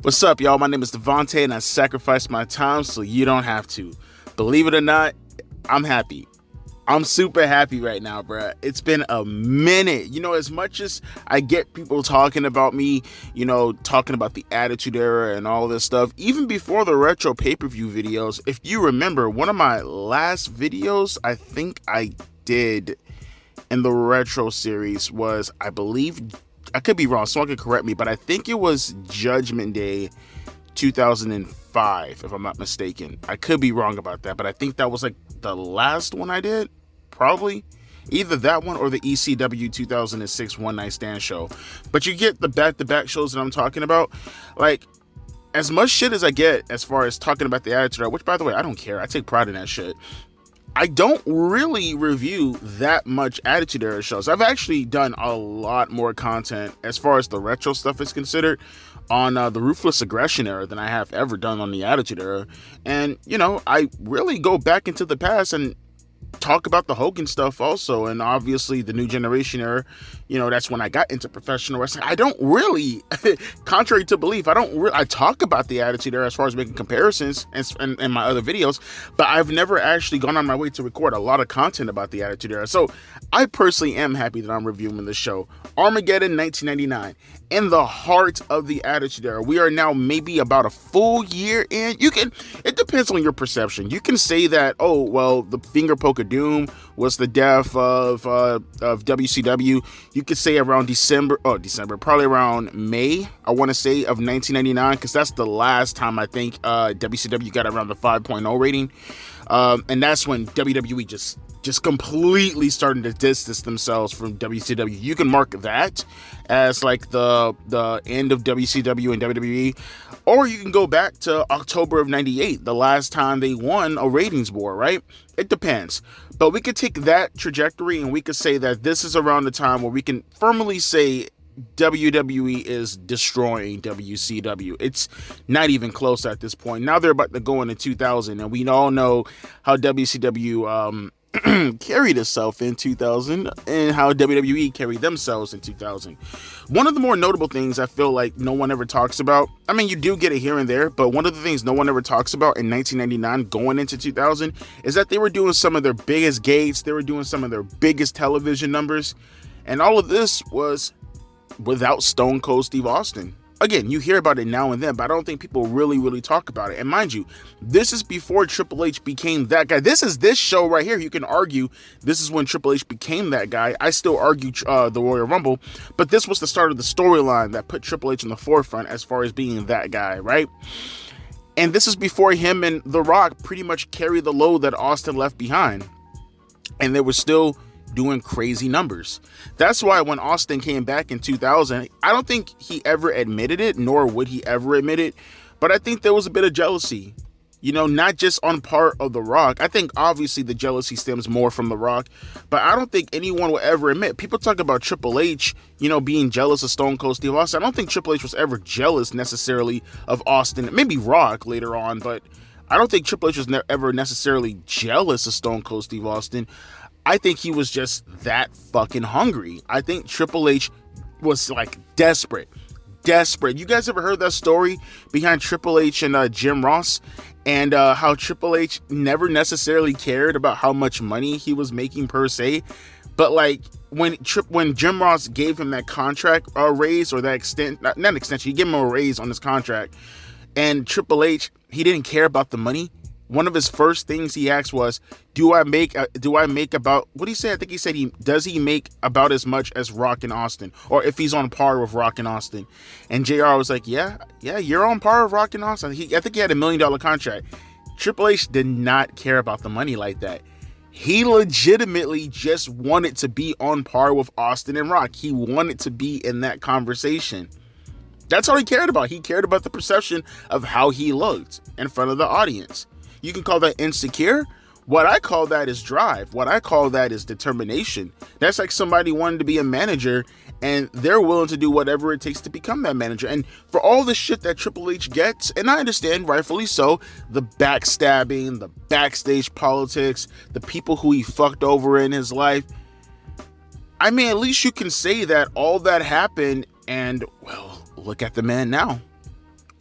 What's up, y'all? My name is Devontae, and I sacrificed my time so you don't have to. Believe it or not, I'm happy. I'm super happy right now, bruh. It's been a minute. As much as I get people talking about me, talking about the Attitude Era and all this stuff, even before the retro pay-per-view videos, if you remember, one of my last videos I think I did in the retro series was, I believe, I could be wrong, someone could correct me, but I think it was Judgment Day 2005, if I'm not mistaken. I could be wrong about that, but I think that was like the last one I did, probably. Either that one or the ECW 2006 One Night Stand show. But you get the back-to-back shows that I'm talking about. Like, as much shit as I get as far as talking about the Attitude Era, which, by the way, I don't care. I take pride in that shit. I don't really review that much Attitude Era shows. I've actually done a lot more content as far as the retro stuff is considered on the Ruthless Aggression Era than I have ever done on the Attitude Era. And, I really go back into the past and talk about the Hogan stuff also, and obviously the New Generation Era. That's when I got into professional wrestling. I don't really, contrary to belief, I talk about the Attitude Era as far as making comparisons in my other videos, but I've never actually gone on my way to record a lot of content about the Attitude Era. So I personally am happy that I'm reviewing the show. Armageddon 1999, in the heart of the Attitude Era. We are now maybe about a full year in. It depends on your perception. You can say that, oh, well, the finger poke of doom was the death of WCW. You could say around December, probably around May, I want to say, of 1999, because that's the last time I think WCW got around the 5.0 rating. And that's when WWE just completely starting to distance themselves from WCW. You can mark that as like the end of WCW and WWE, or you can go back to October of 98, the last time they won a ratings war, right? It depends. But we could take that trajectory and we could say that this is around the time where we can firmly say WWE is destroying WCW. It's not even close at this point. Now they're about to go into 2000, and we all know how WCW carried itself in 2000 and how WWE carried themselves in 2000. One of the more notable things I feel like no one ever talks about, I mean, you do get it here and there, but one of the things no one ever talks about in 1999 going into 2000 is that they were doing some of their biggest gates, they were doing some of their biggest television numbers, and all of this was without Stone Cold Steve Austin. Again, you hear about it now and then, but I don't think people really talk about it. And mind you, this is before Triple H became that guy. This show right here. You can argue this is when Triple H became that guy. I still argue the Royal Rumble, but this was the start of the storyline that put Triple H in the forefront as far as being that guy, right? And this is before him and The Rock pretty much carried the load that Austin left behind. And they were still doing crazy numbers. That's why when Austin came back in 2000, I don't think he ever admitted it, nor would he ever admit it, but I think there was a bit of jealousy, not just on part of The Rock. I think obviously the jealousy stems more from The Rock, but I don't think anyone will ever admit. People talk about Triple H, being jealous of Stone Cold Steve Austin. I don't think Triple H was ever jealous necessarily of Austin, maybe Rock later on, but I don't think Triple H was ever necessarily jealous of Stone Cold Steve Austin. I think he was just that fucking hungry. I think Triple H was like desperate. You guys ever heard that story behind Triple H and Jim Ross, and how Triple H never necessarily cared about how much money he was making per se, but like when Jim Ross gave him that contract raise, or that not extension, he gave him a raise on his contract, and Triple H, he didn't care about the money. One of his first things he asked was, do I make about, what did he say? I think he said, does he make about as much as Rock and Austin? Or if he's on par with Rock and Austin. And JR was like, yeah, you're on par with Rock and Austin. I think he had $1 million contract. Triple H did not care about the money like that. He legitimately just wanted to be on par with Austin and Rock. He wanted to be in that conversation. That's all he cared about. He cared about the perception of how he looked in front of the audience. You can call that insecure. What I call that is drive. What I call that is determination. That's like somebody wanting to be a manager and they're willing to do whatever it takes to become that manager. And for all the shit that Triple H gets, and I understand rightfully so, the backstabbing, the backstage politics, the people who he fucked over in his life, I mean, at least you can say that all that happened and, well, look at the man now.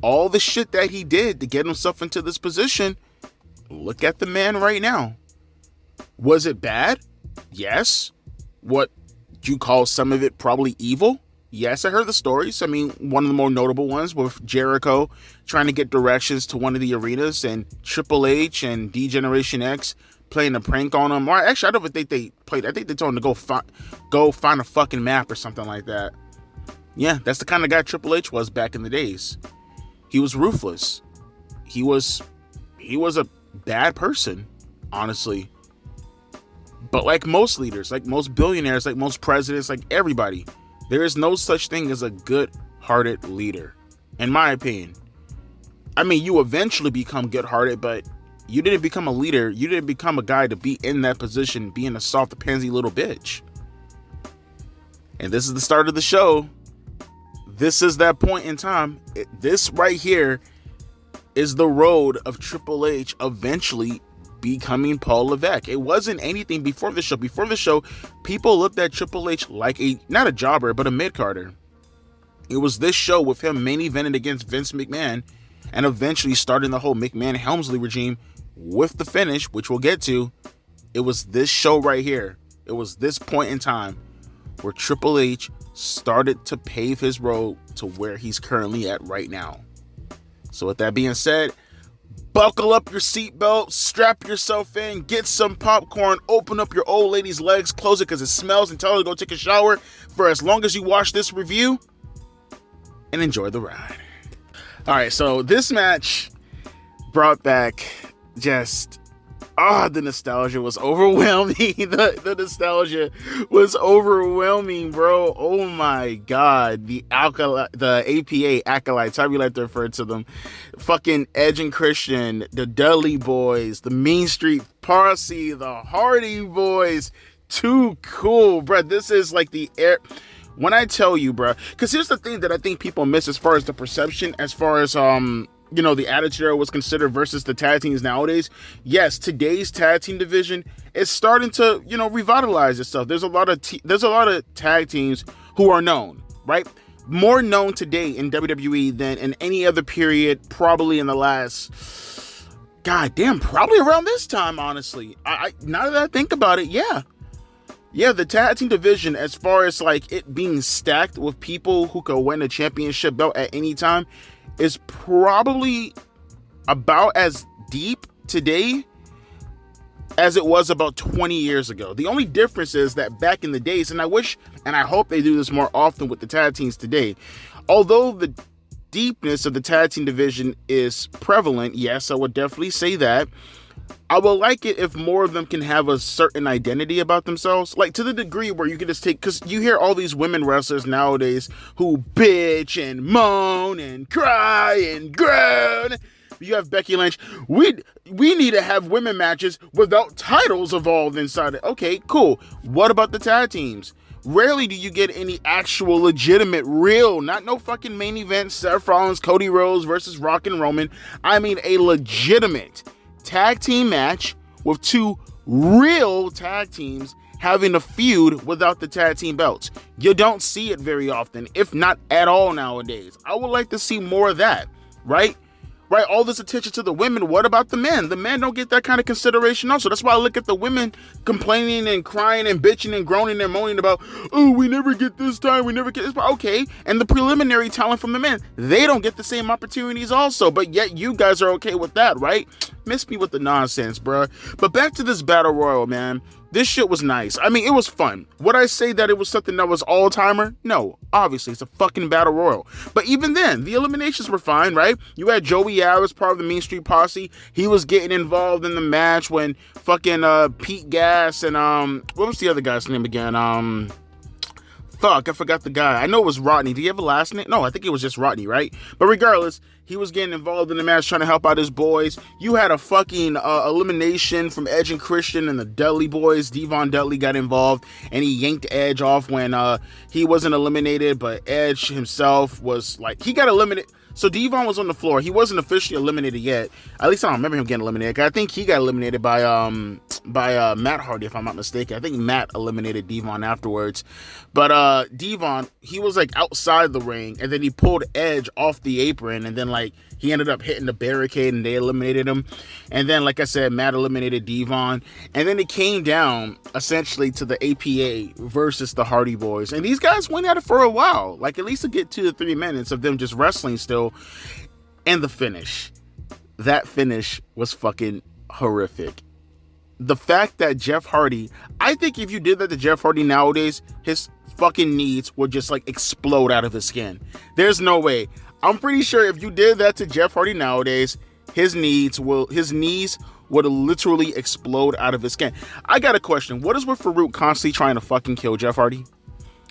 all the shit that he did to get himself into this position, look at the man right now. Was it bad? Yes. What you call some of it probably evil? Yes, I heard the stories. I mean, one of the more notable ones with Jericho trying to get directions to one of the arenas and Triple H and D-Generation X playing a prank on him. Or actually, I don't think they played. I think they told him to go find a fucking map or something like that. Yeah, that's the kind of guy Triple H was back in the days. He was ruthless. He was a bad person, honestly. But like most leaders, like most billionaires, like most presidents, like everybody, there is no such thing as a good-hearted leader, in my opinion. I mean, you eventually become good-hearted, but you didn't become a leader. You didn't become a guy to be in that position, being a soft, pansy little bitch. And this is the start of the show. This is that point in time. This right here is the road of Triple H eventually becoming Paul Levesque. It wasn't anything before the show. Before the show, people looked at Triple H like not a jobber, but a mid-carder. It was this show with him main eventing against Vince McMahon and eventually starting the whole McMahon-Helmsley regime with the finish, which we'll get to. It was this show right here. It was this point in time where Triple H started to pave his road to where he's currently at right now. So with that being said, buckle up your seatbelt, strap yourself in, get some popcorn, open up your old lady's legs, close it because it smells, and tell her to go take a shower for as long as you watch this review, and enjoy the ride. All right, so this match brought back just, the nostalgia was overwhelming. The nostalgia was overwhelming, bro. Oh my God. The APA acolytes, however you like to refer to them. Fucking Edge and Christian, the Dudley Boys, the Mean Street Posse, the Hardy Boys. Too cool, bro. This is like the air. When I tell you, bro, because here's the thing that I think people miss as far as the perception, as far as, the Attitude Era was considered versus the tag teams nowadays. Yes, today's tag team division is starting to, revitalize itself. There's a lot of tag teams who are known, right? More known today in WWE than in any other period, probably in the last, probably around this time, honestly. I now that I think about it, yeah, the tag team division, as far as like it being stacked with people who could win a championship belt at any time, is probably about as deep today as it was about 20 years ago. The only difference is that back in the days, and I wish and I hope they do this more often with the tag teams today, although the deepness of the tag team division is prevalent, yes, I would definitely say that, I would like it if more of them can have a certain identity about themselves, like to the degree where you can just take, because you hear all these women wrestlers nowadays who bitch and moan and cry and groan. You have Becky Lynch. We need to have women matches without titles involved inside it. Okay, cool. What about the tag teams? Rarely do you get any actual legitimate, real, not no fucking main event, Seth Rollins, Cody Rhodes versus Rock and Roman. I mean a legitimate tag team match with two real tag teams having a feud without the tag team belts. You don't see it very often, if not at all nowadays. I would like to see more of that, right? Right, all this attention to the women. What about the men? The men don't get that kind of consideration also. That's why I look at the women complaining and crying and bitching and groaning and moaning about, oh, we never get this time, we never get this. Okay, and the preliminary talent from the men, they don't get the same opportunities also, but yet you guys are okay with that, right? Miss me with the nonsense, bruh. But back to this Battle Royal, man. This shit was nice. I mean, it was fun. Would I say that it was something that was all-timer? No. Obviously, it's a fucking Battle Royal. But even then, the eliminations were fine, right? You had Joey Harris, part of the Mean Street Posse. He was getting involved in the match when fucking Pete Gas and, what was the other guy's name again? Fuck, I forgot the guy. I know it was Rodney. Did he have a last name? No, I think it was just Rodney, right? But regardless, he was getting involved in the match, trying to help out his boys. You had a fucking elimination from Edge and Christian and the Dudley Boys. Devon Dudley got involved, and he yanked Edge off when he wasn't eliminated, but Edge himself was like, he got eliminated. So Devon was on the floor. He wasn't officially eliminated yet. At least I don't remember him getting eliminated. I think he got eliminated by by Matt Hardy, if I'm not mistaken. I think Matt eliminated Devon afterwards. But Devon, he was like outside the ring, and then he pulled Edge off the apron, and then like he ended up hitting the barricade, and they eliminated him. And then, like I said, Matt eliminated Devon, and then it came down essentially to the APA versus the Hardy Boys, and these guys went at it for a while, like at least to get 2 to 3 minutes of them just wrestling still. And the finish, that finish was fucking horrific. The fact that Jeff Hardy, I think if you did that to Jeff Hardy nowadays, his fucking knees would just like explode out of his skin. There's no way. I'm pretty sure if you did that to Jeff Hardy nowadays, his knees would literally explode out of his skin. I got a question. What is with Farouk constantly trying to fucking kill Jeff Hardy?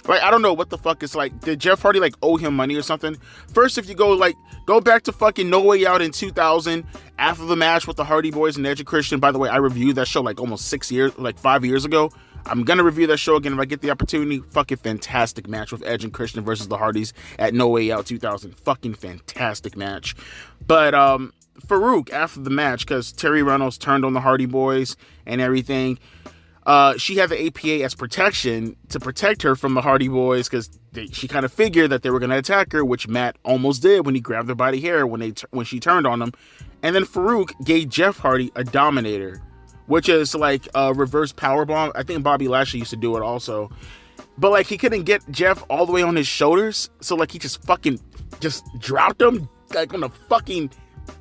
Like, I don't know what the fuck it's like. Did Jeff Hardy like owe him money or something? First, if you go back to fucking No Way Out in 2000, after the match with the Hardy Boys and Edge and Christian. By the way, I reviewed that show like almost 5 years ago. I'm gonna review that show again if I get the opportunity. Fucking fantastic match with Edge and Christian versus the Hardys at No Way Out 2000. Fucking fantastic match. But Farouk, after the match, because Terry Reynolds turned on the Hardy Boys and everything, she had the APA as protection to protect her from the Hardy Boys, because she kind of figured that they were going to attack her, which Matt almost did when he grabbed her by the hair when she turned on him. And then Farouk gave Jeff Hardy a Dominator, which is like a reverse powerbomb. I think Bobby Lashley used to do it also. But like he couldn't get Jeff all the way on his shoulders, so like he just dropped him like on the fucking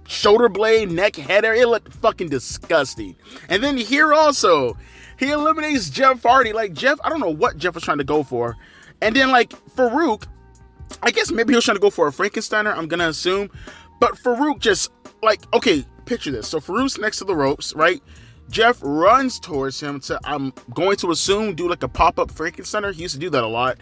shoulder blade, neck, head area. It looked fucking disgusting. And then here also, he eliminates Jeff Hardy. Like Jeff, I don't know what Jeff was trying to go for. And then like Farouk, I guess maybe he was trying to go for a Frankensteiner, I'm gonna assume. But Farouk just like, okay, picture this. So Farouk's next to the ropes, right? Jeff runs towards him to, I'm going to assume, do like a pop-up Frankensteiner. He used to do that a lot.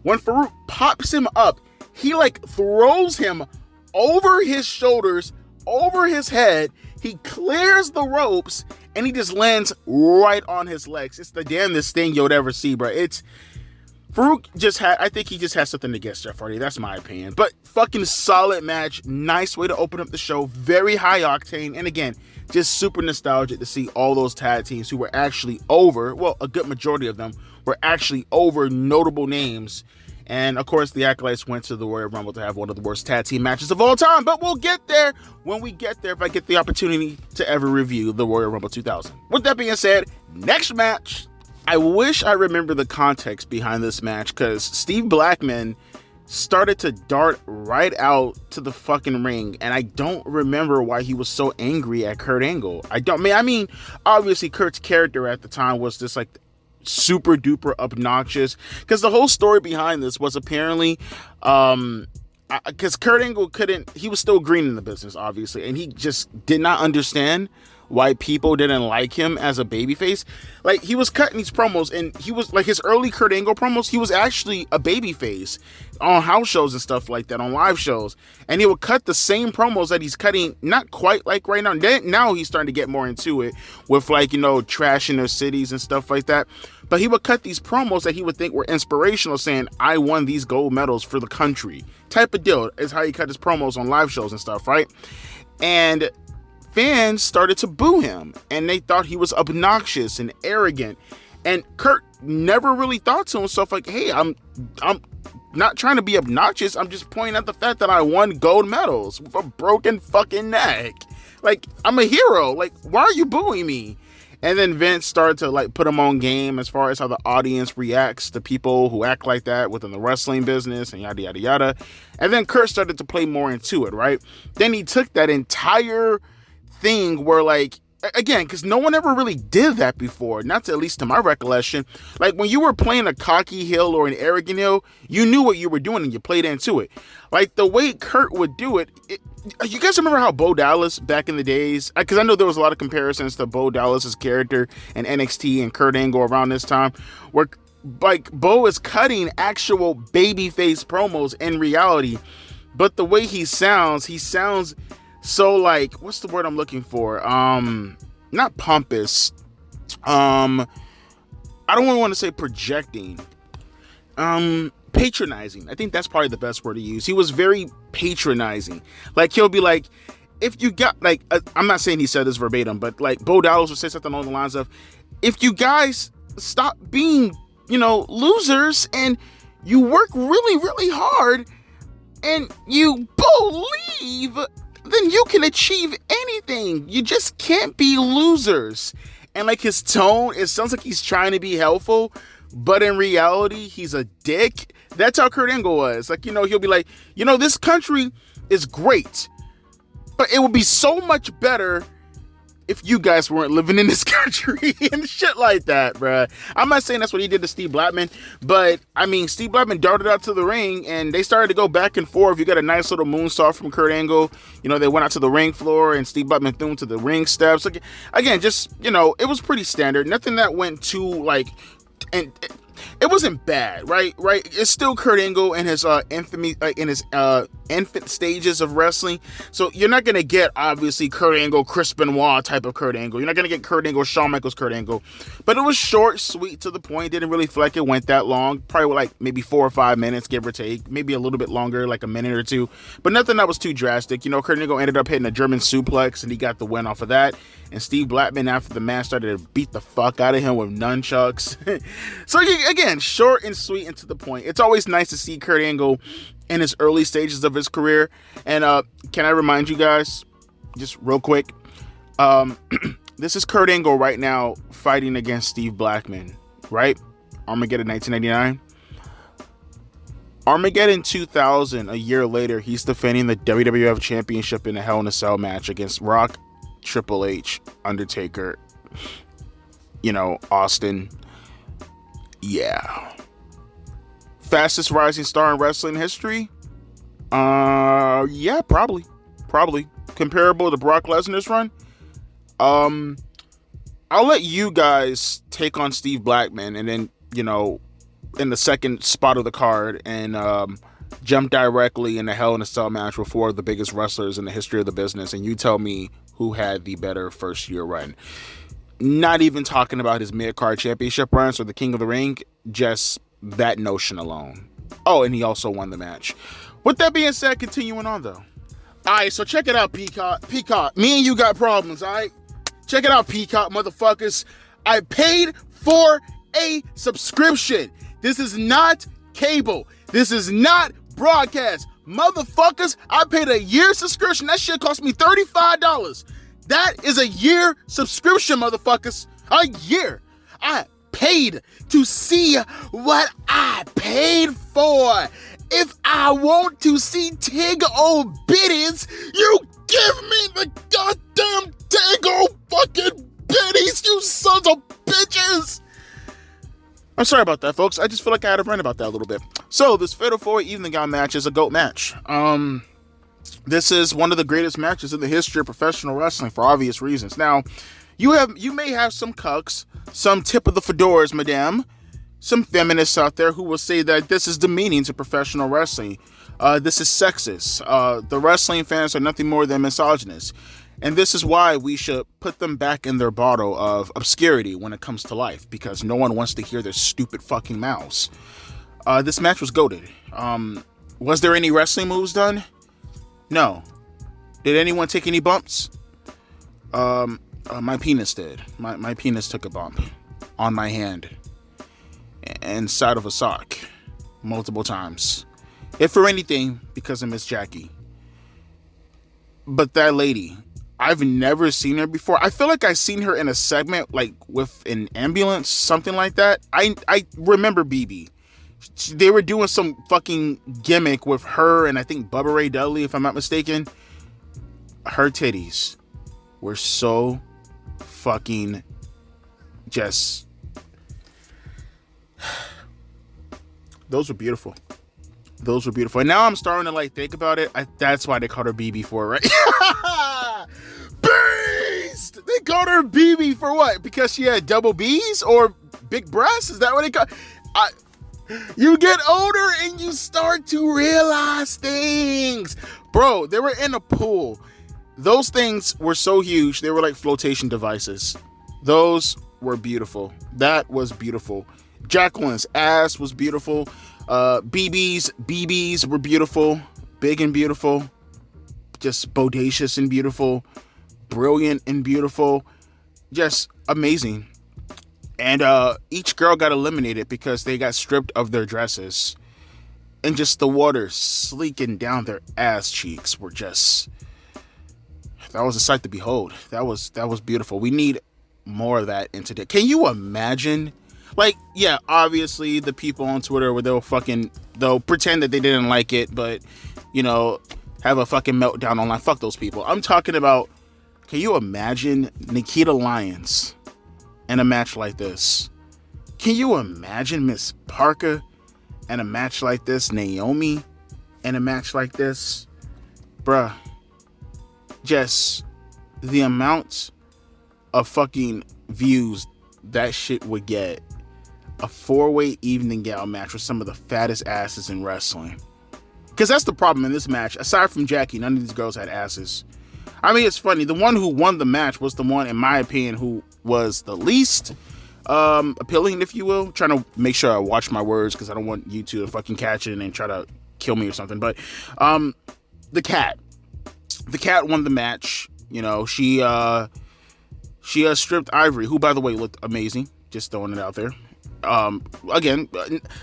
When Farouk pops him up, he like throws him over his shoulders, over his head. He clears the ropes, and he just lands right on his legs. It's the damnedest thing you'll ever see, bro. It's Farouk I think he just has something against Jeff Hardy. That's my opinion. But fucking solid match. Nice way to open up the show. Very high octane. And again, just super nostalgic to see all those tag teams who were actually over. Well, a good majority of them were actually over notable names. And of course, the Acolytes went to the Royal Rumble to have one of the worst tag team matches of all time. But we'll get there when we get there, if I get the opportunity to ever review the Royal Rumble 2000. With that being said, next match. I wish I remember the context behind this match, because Steve Blackman started to dart right out to the fucking ring, and I don't remember why he was so angry at Kurt Angle. I mean, obviously Kurt's character at the time was just like super duper obnoxious, because the whole story behind this was apparently because Kurt Angle he was still green in the business, obviously, and he just did not understand why people didn't like him as a babyface. Like, he was cutting these promos, and he was like, his early Kurt Angle promos, he was actually a babyface on house shows and stuff like that, on live shows, and he would cut the same promos that he's cutting, not quite like right now. Now he's starting to get more into it with, like, you know, trashing their cities and stuff like that, but he would cut these promos that he would think were inspirational, saying, I won these gold medals for the country, type of deal is how he cut his promos on live shows and stuff, right? And fans started to boo him, and they thought he was obnoxious and arrogant. And Kurt never really thought to himself, like, hey, I'm not trying to be obnoxious. I'm just pointing out the fact that I won gold medals with a broken fucking neck. Like, I'm a hero. Like, why are you booing me? And then Vince started to like put him on game as far as how the audience reacts to people who act like that within the wrestling business and yada, yada, yada. And then Kurt started to play more into it, right? Then he took that entire thing where, like, again, because no one ever really did that before, not to, at least to my recollection. Like, when you were playing a cocky heel or an arrogant heel, you knew what you were doing and you played into it. Like, the way Kurt would do it, you guys remember how Bo Dallas back in the days, because I know there was a lot of comparisons to Bo Dallas's character in NXT and Kurt Angle around this time, where like Bo is cutting actual babyface promos in reality, but the way he sounds so, like, what's the word I'm looking for? Not pompous. I don't want to say projecting. Patronizing. I think that's probably the best word to use. He was very patronizing. Like, he'll be like, if you got, like, I'm not saying he said this verbatim, but like Bo Dallas would say something along the lines of, if you guys stop being, losers and you work really, really hard and you believe, then you can achieve anything. You just can't be losers. And like his tone, it sounds like he's trying to be helpful, but in reality, he's a dick. That's how Kurt Angle was. Like, he'll be like, this country is great, but it would be so much better if you guys weren't living in this country and shit like that, bruh. I'm not saying that's what he did to Steve Blackman, but I mean, Steve Blackman darted out to the ring and they started to go back and forth. You got a nice little moonsault from Kurt Angle. They went out to the ring floor and Steve Blackman threw him to the ring steps. Again, just, it was pretty standard. Nothing that went too, like, and it wasn't bad, right? It's still Kurt Angle in his infant stages of wrestling. So you're not gonna get obviously Kurt Angle, Chris Benoit type of Kurt Angle. You're not gonna get Kurt Angle, Shawn Michaels Kurt Angle. But it was short, sweet, to the point. Didn't really feel like it went that long. Probably like maybe 4 or 5 minutes, give or take. Maybe a little bit longer, like a minute or two. But nothing that was too drastic. Kurt Angle ended up hitting a German suplex and he got the win off of that. And Steve Blackman, after the match, started to beat the fuck out of him with nunchucks. So again, short and sweet and to the point. It's always nice to see Kurt Angle in his early stages of his career. And can I remind you guys, just real quick, this is Kurt Angle right now fighting against Steve Blackman, right? Armageddon 1999. Armageddon 2000, a year later, he's defending the WWF Championship in a Hell in a Cell match against Rock, Triple H, Undertaker, Austin. Yeah. Fastest rising star in wrestling history? Yeah, probably. Comparable to Brock Lesnar's run? I'll let you guys take on Steve Blackman and then, in the second spot of the card and jump directly in the Hell in a Cell match with 4 of the biggest wrestlers in the history of the business, and you tell me who had the better first year run. Not even talking about his mid-card championship runs or the King of the Ring, just that notion alone. Oh, and he also won the match. With that being said, continuing on though. Alright, so check it out, Peacock. Me and you got problems, alright? Check it out, Peacock, motherfuckers. I paid for a subscription. This is not cable. This is not broadcast. Motherfuckers, I paid a year subscription. That shit cost me $35. That is a year subscription, motherfuckers. A year. I paid to see what I paid for. If I want to see Tig old bitties, you give me the goddamn Tig old fucking bitties, you sons of bitches. I'm sorry about that, folks. I just feel like I had to rant about that a little bit. So, this Fatal 4 Evening Gown match is a GOAT match. This is one of the greatest matches in the history of professional wrestling for obvious reasons. Now, you may have some cucks, some tip of the fedoras, madame, some feminists out there who will say that this is demeaning to professional wrestling. This is sexist. The wrestling fans are nothing more than misogynists. And this is why we should put them back in their bottle of obscurity when it comes to life, because no one wants to hear their stupid fucking mouths. This match was goated. Was there any wrestling moves done? No. Did anyone take any bumps? My penis did. My penis took a bump on my hand. Inside of a sock. Multiple times. If for anything, because of Miss Jackie. But that lady, I've never seen her before. I feel like I've seen her in a segment, like with an ambulance, something like that. I remember BB. They were doing some fucking gimmick with her and I think Bubba Ray Dudley, if I'm not mistaken. Her titties were so fucking just... Those were beautiful. Those were beautiful. And now I'm starting to like think about it. That's why they called her BB for, right? Beast! They called her BB for what? Because she had double B's or big breasts? Is that what they call? You get older and you start to realize things. Bro, they were in a pool. Those things were so huge. They were like flotation devices. Those were beautiful. That was beautiful. Jacqueline's ass was beautiful. BB's were beautiful. Big and beautiful. just bodacious and beautiful, brilliant and beautiful, just amazing. And each girl got eliminated because they got stripped of their dresses. And just the water sleeking down their ass cheeks were just... That was a sight to behold. That was beautiful. We need more of that in today. Can you imagine? Like, yeah, obviously the people on Twitter where they'll pretend that they didn't like it, but, you know, have a fucking meltdown online. Fuck those people. I'm talking about, can you imagine Nikita Lyons in a match like this? Can you imagine Miss Parker in a match like this? Naomi in a match like this? Bruh. Just the amount of fucking views that shit would get. A 4-way evening gal match with some of the fattest asses in wrestling. Because that's the problem in this match. Aside from Jackie, none of these girls had asses. I mean, it's funny. The one who won the match was the one, in my opinion, who was the least appealing, if you will. I'm trying to make sure I watch my words because I don't want you to fucking catch it and try to kill me or something. But the cat. The cat won the match. You know, she stripped Ivory, who, by the way, looked amazing. Just throwing it out there. Again,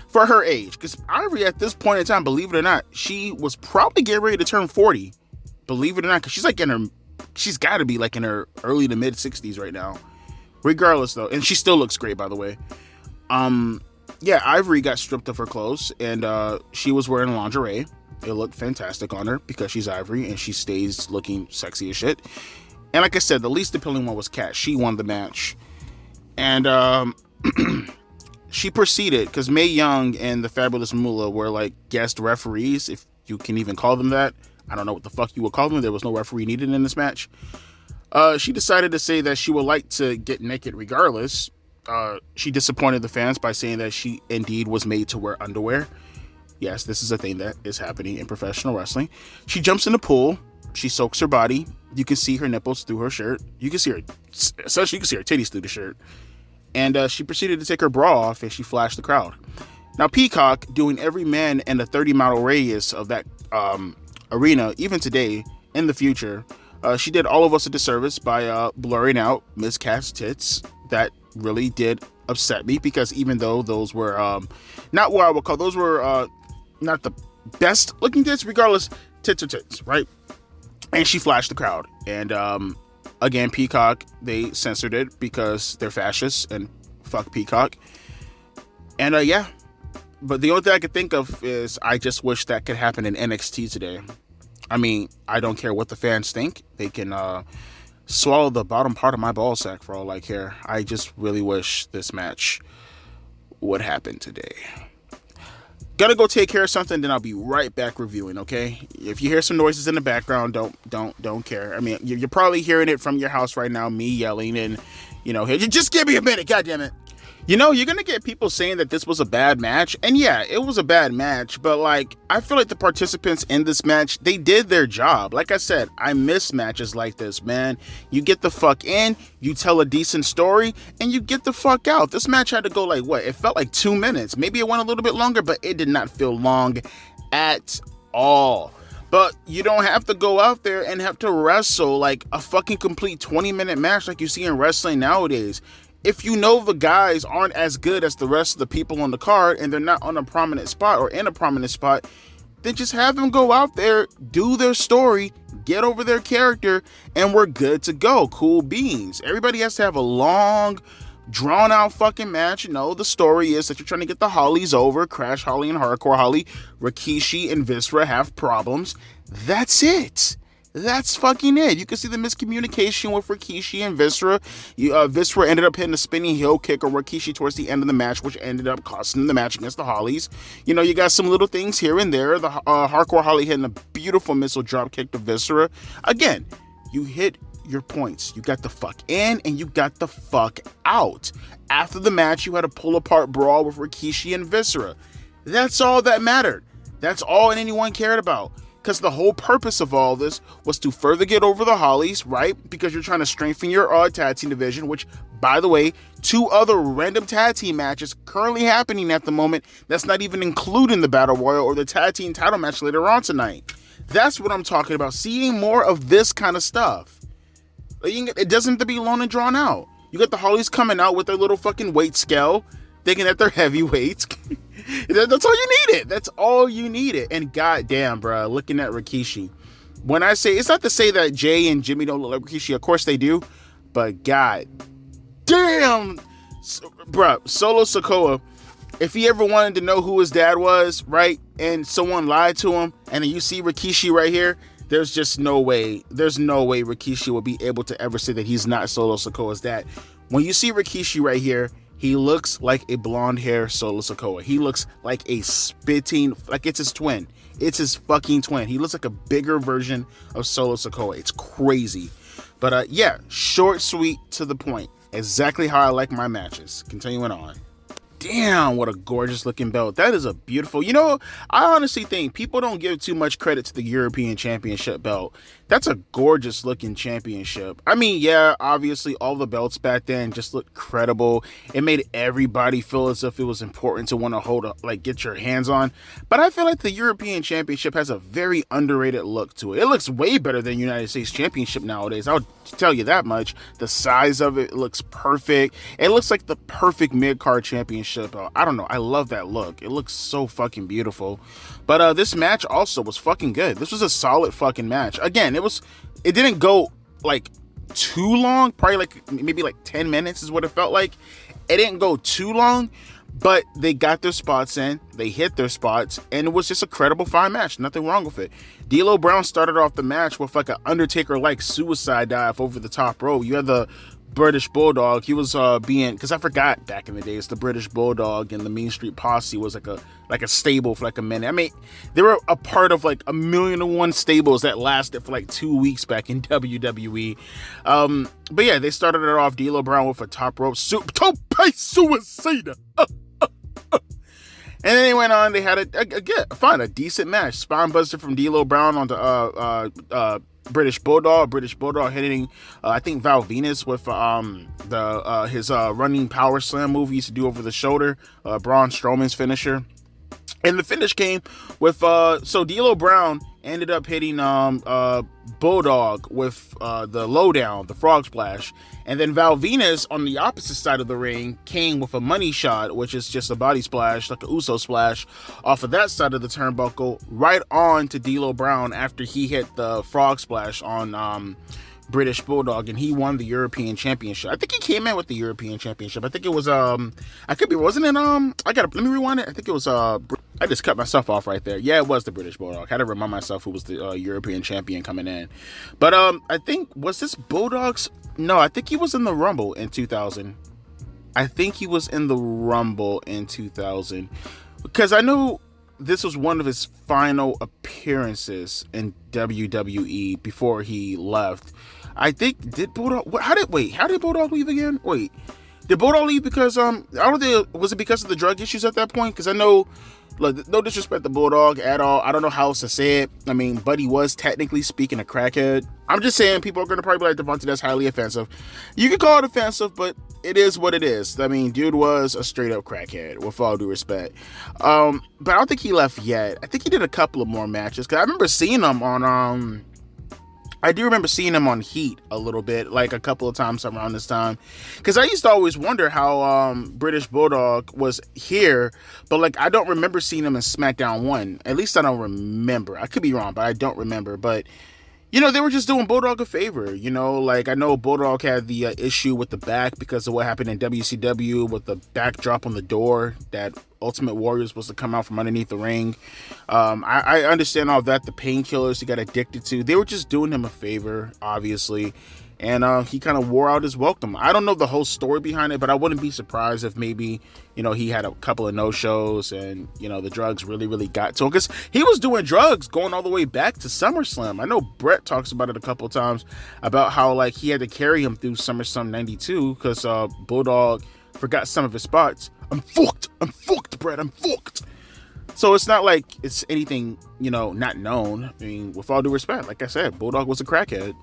for her age, because Ivory at this point in time, believe it or not, she was probably getting ready to turn 40. Believe it or not, because she's got to be like in her early to mid 60s right now. Regardless, though, and she still looks great, by the way. Yeah, Ivory got stripped of her clothes, and she was wearing lingerie. It looked fantastic on her because she's Ivory and she stays looking sexy as shit. And like I said, the least appealing one was Kat. She won the match. And she proceeded, because Mae Young and the Fabulous Moolah were like guest referees, if you can even call them that. I don't know what the fuck you would call them. There was no referee needed in this match. She decided to say that she would like to get naked regardless. She disappointed the fans by saying that she indeed was made to wear underwear. Yes, this is a thing that is happening in professional wrestling. She jumps in the pool. She soaks her body. You can see her nipples through her shirt. You can see her titties through the shirt. And she proceeded to take her bra off and she flashed the crowd. Now, Peacock, doing every man in a 30-mile radius of that arena, even today, in the future, she did all of us a disservice by blurring out Miss Cat's tits. That really did upset me, because even though those were not what I would call, those were not the best looking tits, regardless, tits are tits, right? And she flashed the crowd. And again, Peacock, they censored it because they're fascists and fuck Peacock. And yeah, but the only thing I could think of is I just wish that could happen in NXT today. I mean, I don't care what the fans think. They can swallow the bottom part of my ball sack for all I care. I just really wish this match would happen today. Gotta go take care of something, then I'll be right back reviewing, okay? If you hear some noises in the background, don't care. I mean, you're probably hearing it from your house right now, me yelling, and, you know, hey, just give me a minute, goddammit. You know, you're gonna get people saying that this was a bad match, and yeah, it was a bad match, but like, I feel like the participants in this match, they did their job. Like I said, I miss matches like this, man. You get the fuck in, you tell a decent story, and you get the fuck out. This match had to go like, what? It felt like 2 minutes. Maybe it went a little bit longer, but it did not feel long at all. But you don't have to go out there and have to wrestle like a fucking complete 20-minute match like you see in wrestling nowadays. If you know the guys aren't as good as the rest of the people on the card and they're not on a prominent spot or in a prominent spot, then just have them go out there, do their story, get over their character, and we're good to go. Cool beans. Everybody has to have a long, drawn-out fucking match. You know, the story is that you're trying to get the Hollies over. Crash Holly and Hardcore Holly, Rikishi and Viscera have problems. That's it. That's fucking it. You can see the miscommunication with Rikishi and Viscera. Viscera ended up hitting a spinning heel kick on Rikishi towards the end of the match, which ended up costing the match against the Hollies. You know, you got some little things here and there. The Hardcore Holly hitting a beautiful missile drop kick to Viscera. Again, you hit your points. You got the fuck in and you got the fuck out. After the match, you had a pull-apart brawl with Rikishi and Viscera. That's all that mattered. That's all anyone cared about. Because the whole purpose of all this was to further get over the Hollies, right? Because you're trying to strengthen your tag team division, which, by the way, 2 other random tag team matches currently happening at the moment. That's not even including the Battle Royal or the tag team title match later on tonight. That's what I'm talking about. Seeing more of this kind of stuff. It doesn't have to be long and drawn out. You got the Hardys coming out with their little fucking weight scale, thinking that they're heavyweights. That's all you needed. That's all you needed. And goddamn, bro, looking at Rikishi. When I say, it's not to say that Jay and Jimmy don't look like Rikishi. Of course they do. But god damn, bro, Solo Sikoa, if he ever wanted to know who his dad was, right, and someone lied to him, and then you see Rikishi right here, there's just no way. There's no way Rikishi will be able to ever say that he's not Solo Sikoa's dad. When you see Rikishi right here, he looks like a blonde hair Solo Sikoa. He looks like a spitting, like it's his twin. It's his fucking twin. He looks like a bigger version of Solo Sikoa. It's crazy. But yeah, short, sweet, to the point. Exactly how I like my matches. Continuing on. Damn, what a gorgeous looking belt. That is a beautiful, I honestly think people don't give too much credit to the European Championship belt. That's a gorgeous looking championship. I mean, yeah, obviously all the belts back then just looked credible. It made everybody feel as if it was important to want to get your hands on. But I feel like the European Championship has a very underrated look to it. It looks way better than United States Championship nowadays. I'll tell you that much. The size of it looks perfect. It looks like the perfect mid-card championship belt. I don't know. I love that look. It looks so fucking beautiful. But this match also was fucking good. This was a solid fucking match. Again, it didn't go too long, probably maybe 10 minutes is what it felt like. It didn't go too long, but they got their spots in, they hit their spots, and it was just a credible fine match. Nothing wrong with it. D'Lo Brown started off the match with an Undertaker suicide dive over the top rope. You had the British Bulldog. He was because I forgot back in the days, the British Bulldog and the Mean Street Posse was like a stable for a minute. I mean, they were a part of 1,000,001 stables that lasted for 2 weeks back in WWE. But yeah, they started it off, D'Lo Brown with a top rope tope suicide. And then they went on. They had a decent match. Spine buster from D'Lo Brown on the British Bulldog. British Bulldog hitting, I think, Venis with his running power slam move he used to do over the shoulder. Braun Strowman's finisher. And the finish came with so D'Lo Brown ended up hitting Bulldog with the lowdown, the frog splash, and then Venis on the opposite side of the ring came with a money shot, which is just a body splash, like a Uso splash, off of that side of the turnbuckle, right on to D'Lo Brown after he hit the frog splash on British Bulldog, and he won the European Championship. I think he came in with the European Championship. I think it was I could be, wasn't it let me rewind it. I think it was I just cut myself off right there. Yeah, it was the British Bulldog. Had to remind myself who was the European champion coming in. But I think, was this Bulldog's? No, I think he was in the Rumble in 2000. I think he was in the Rumble in 2000 because I know this was one of his final appearances in WWE before he left. I think, did Bulldog, how did Bulldog leave again? Wait, did Bulldog leave because was it because of the drug issues at that point? Because I know, look, no disrespect to Bulldog at all. I don't know how else to say it. I mean, Buddy was technically speaking a crackhead. I'm just saying, people are going to probably be like, Devontae, that's highly offensive. You can call it offensive, but it is what it is. I mean, dude was a straight up crackhead, with all due respect. But I don't think he left yet. I think he did a couple of more matches, because I remember seeing him on, I do remember seeing him on Heat a little bit, a couple of times around this time. Because I used to always wonder how British Bulldog was here, but I don't remember seeing him in SmackDown 1. At least I don't remember. I could be wrong, but I don't remember. But, they were just doing Bulldog a favor. I know Bulldog had the issue with the back because of what happened in WCW with the backdrop on the door that Ultimate Warrior was supposed to come out from underneath the ring. I understand all that, the painkillers he got addicted to. They were just doing him a favor, obviously. And he kind of wore out his welcome. I don't know the whole story behind it, but I wouldn't be surprised if maybe, he had a couple of no-shows and, the drugs really, really got to him. Because he was doing drugs going all the way back to SummerSlam. I know Brett talks about it a couple of times about how, he had to carry him through SummerSlam 92 because Bulldog forgot some of his spots. I'm fucked, Brett, I'm fucked. So it's not like it's anything, not known. I mean, with all due respect, like I said, Bulldog was a crackhead.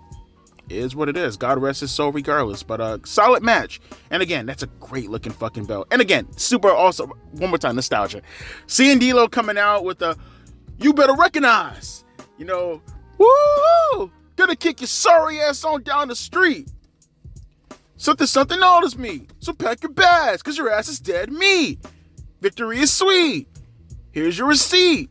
It is what it is. God rest his soul regardless. But a solid match. And again, that's a great looking fucking belt. And again, super awesome. One more time, nostalgia. Seeing D'Lo coming out with the, you better recognize You know, woo! Gonna kick your sorry ass on down the street. Something honors me. So pack your bags, cause your ass is dead meat. Victory is sweet. Here's your receipt.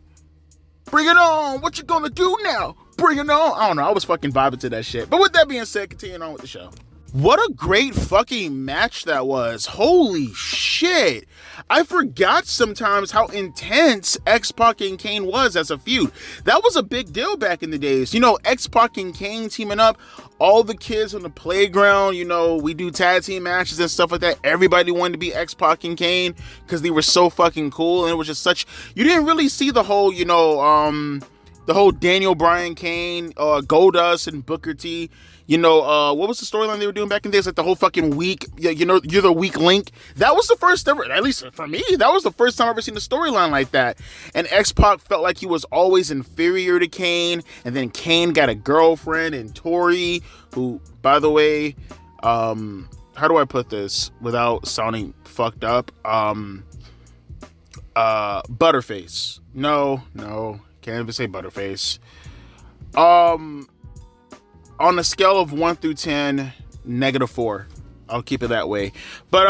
Bring it on. What you gonna do now? Bring it on. I don't know. I was fucking vibing to that shit. But with that being said, continuing on with the show. What a great fucking match that was. Holy shit. I forgot sometimes how intense X-Pac and Kane was as a feud. That was a big deal back in the days. You know, X-Pac and Kane teaming up, all the kids on the playground, you know, we do tag team matches and stuff like that. Everybody wanted to be X-Pac and Kane because they were so fucking cool. And it was just such, you didn't really see the whole, you know, the whole Daniel Bryan Kane, Goldust and Booker T. You know, what was the storyline they were doing back in the days? Like the whole fucking week, you know, you're the weak link. That was the first ever, at least for me, that was the first time I've ever seen a storyline like that. And X-Pac felt like he was always inferior to Kane. And then Kane got a girlfriend in Tori, who, by the way, how do I put this without sounding fucked up? Butterface. No, can't even say Butterface. On a scale of 1 through 10, -4. I'll keep it that way. But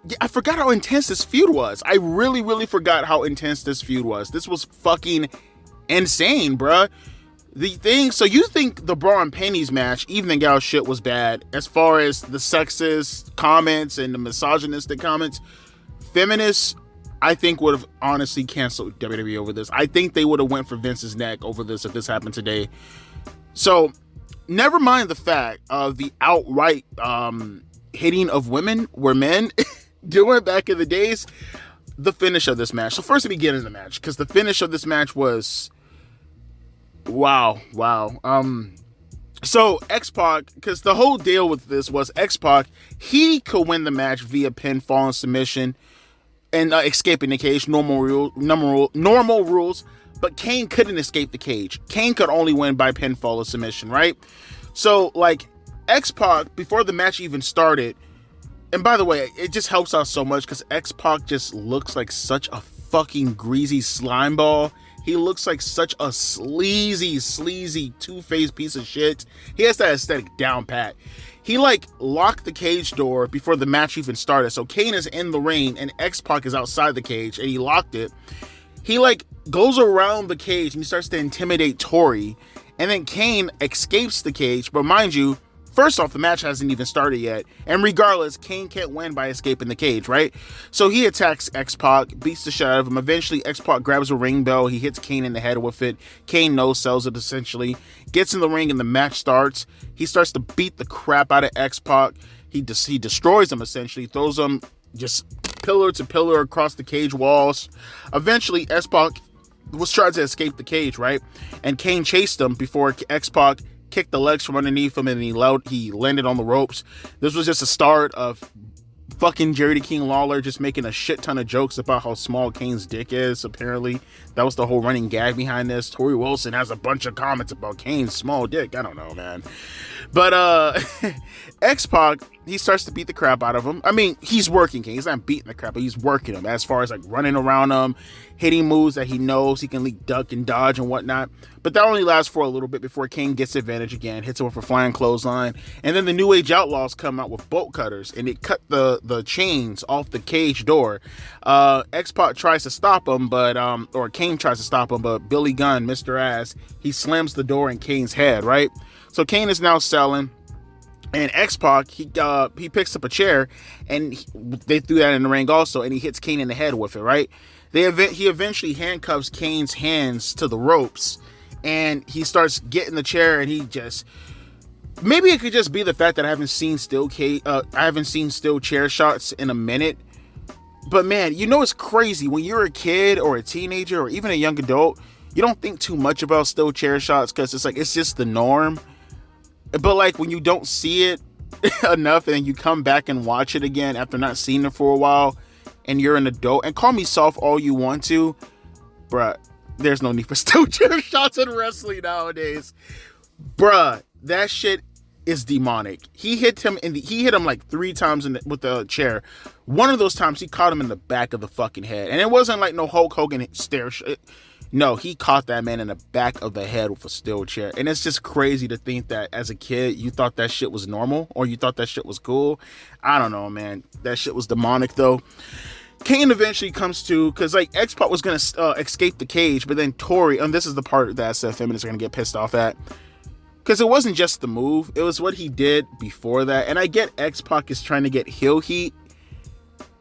yeah, I forgot how intense this feud was. I really forgot how intense this feud was. This was fucking insane, bruh. So you think the Bra and Panties match, evening out shit, was bad as far as the sexist comments and the misogynistic comments? Feminists, I think, would have honestly canceled WWE over this. I think they would have went for Vince's neck over this if this happened today. So never mind the fact of the outright hitting of women were men doing back in the days. The finish of this match. So first, let me get into the match, because the finish of this match was wow. So X-Pac, because the whole deal with this was X-Pac, he could win the match via pinfall and submission and escaping the cage, normal rules. But Kane couldn't escape the cage. Kane could only win by pinfall or submission, right? So, like, X-Pac, before the match even started, and by the way, it just helps out so much because X-Pac just looks like such a fucking greasy slime ball. He looks like such a sleazy, two-faced piece of shit. He has that aesthetic down pat. He, like, locked the cage door before the match even started. So Kane is in the ring and X-Pac is outside the cage and he locked it. He, like, goes around the cage and he starts to intimidate Tori. And then Kane escapes the cage. But mind you, first off, the match hasn't even started yet. And regardless, Kane can't win by escaping the cage, right? So he attacks X-Pac, beats the shit out of him. Eventually, X-Pac grabs a ring bell. He hits Kane in the head with it. Kane no-sells it, essentially. Gets in the ring and the match starts. He starts to beat the crap out of X-Pac. He destroys him, essentially. Throws him just pillar to pillar across the cage walls. Eventually, X-Pac was trying to escape the cage, right? And Kane chased him before X-Pac kicked the legs from underneath him and he landed on the ropes. This was just a start of fucking Jerry the King Lawler just making a shit ton of jokes about how small Kane's dick is, apparently. That was the whole running gag behind this. Tori Wilson has a bunch of comments about Kane's small dick. I don't know, man. But X-Pac, he starts to beat the crap out of him. I mean, he's working Kane. He's not beating the crap, but he's working him as far as like running around him, hitting moves that he knows he can like duck and dodge and whatnot. But that only lasts for a little bit before Kane gets advantage again, hits him with a flying clothesline. And then the New Age Outlaws come out with bolt cutters and they cut the chains off the cage door. X-Pac tries to stop him, or Kane tries to stop him, but Billy Gunn, Mr. Ass, he slams the door in Kane's head, right? So Kane is now selling. And X-Pac, he picks up a chair, and they threw that in the ring also, and he hits Kane in the head with it, right? He eventually handcuffs Kane's hands to the ropes, and he starts getting the chair, and he just... Maybe it could just be the fact that I haven't seen steel chair shots in a minute. But man, you know it's crazy. When you're a kid or a teenager or even a young adult, you don't think too much about steel chair shots because it's like, it's just the norm. But like when you don't see it enough and you come back and watch it again after not seeing it for a while and you're an adult, and call me soft all you want to, bruh, there's no need for steel chair shots in wrestling nowadays. Bruh, that shit is demonic. He hit him like 3 times with the chair. One of those times he caught him in the back of the fucking head. And it wasn't like no Hulk Hogan stare. No, he caught that man in the back of the head with a steel chair. And it's just crazy to think that as a kid, you thought that shit was normal or you thought that shit was cool. I don't know, man. That shit was demonic, though. Kane eventually comes to, because like X-Pac was going to escape the cage, but then Tori, and this is the part that SF feminists are going to get pissed off at, because it wasn't just the move, it was what he did before that. And I get X-Pac is trying to get heel heat,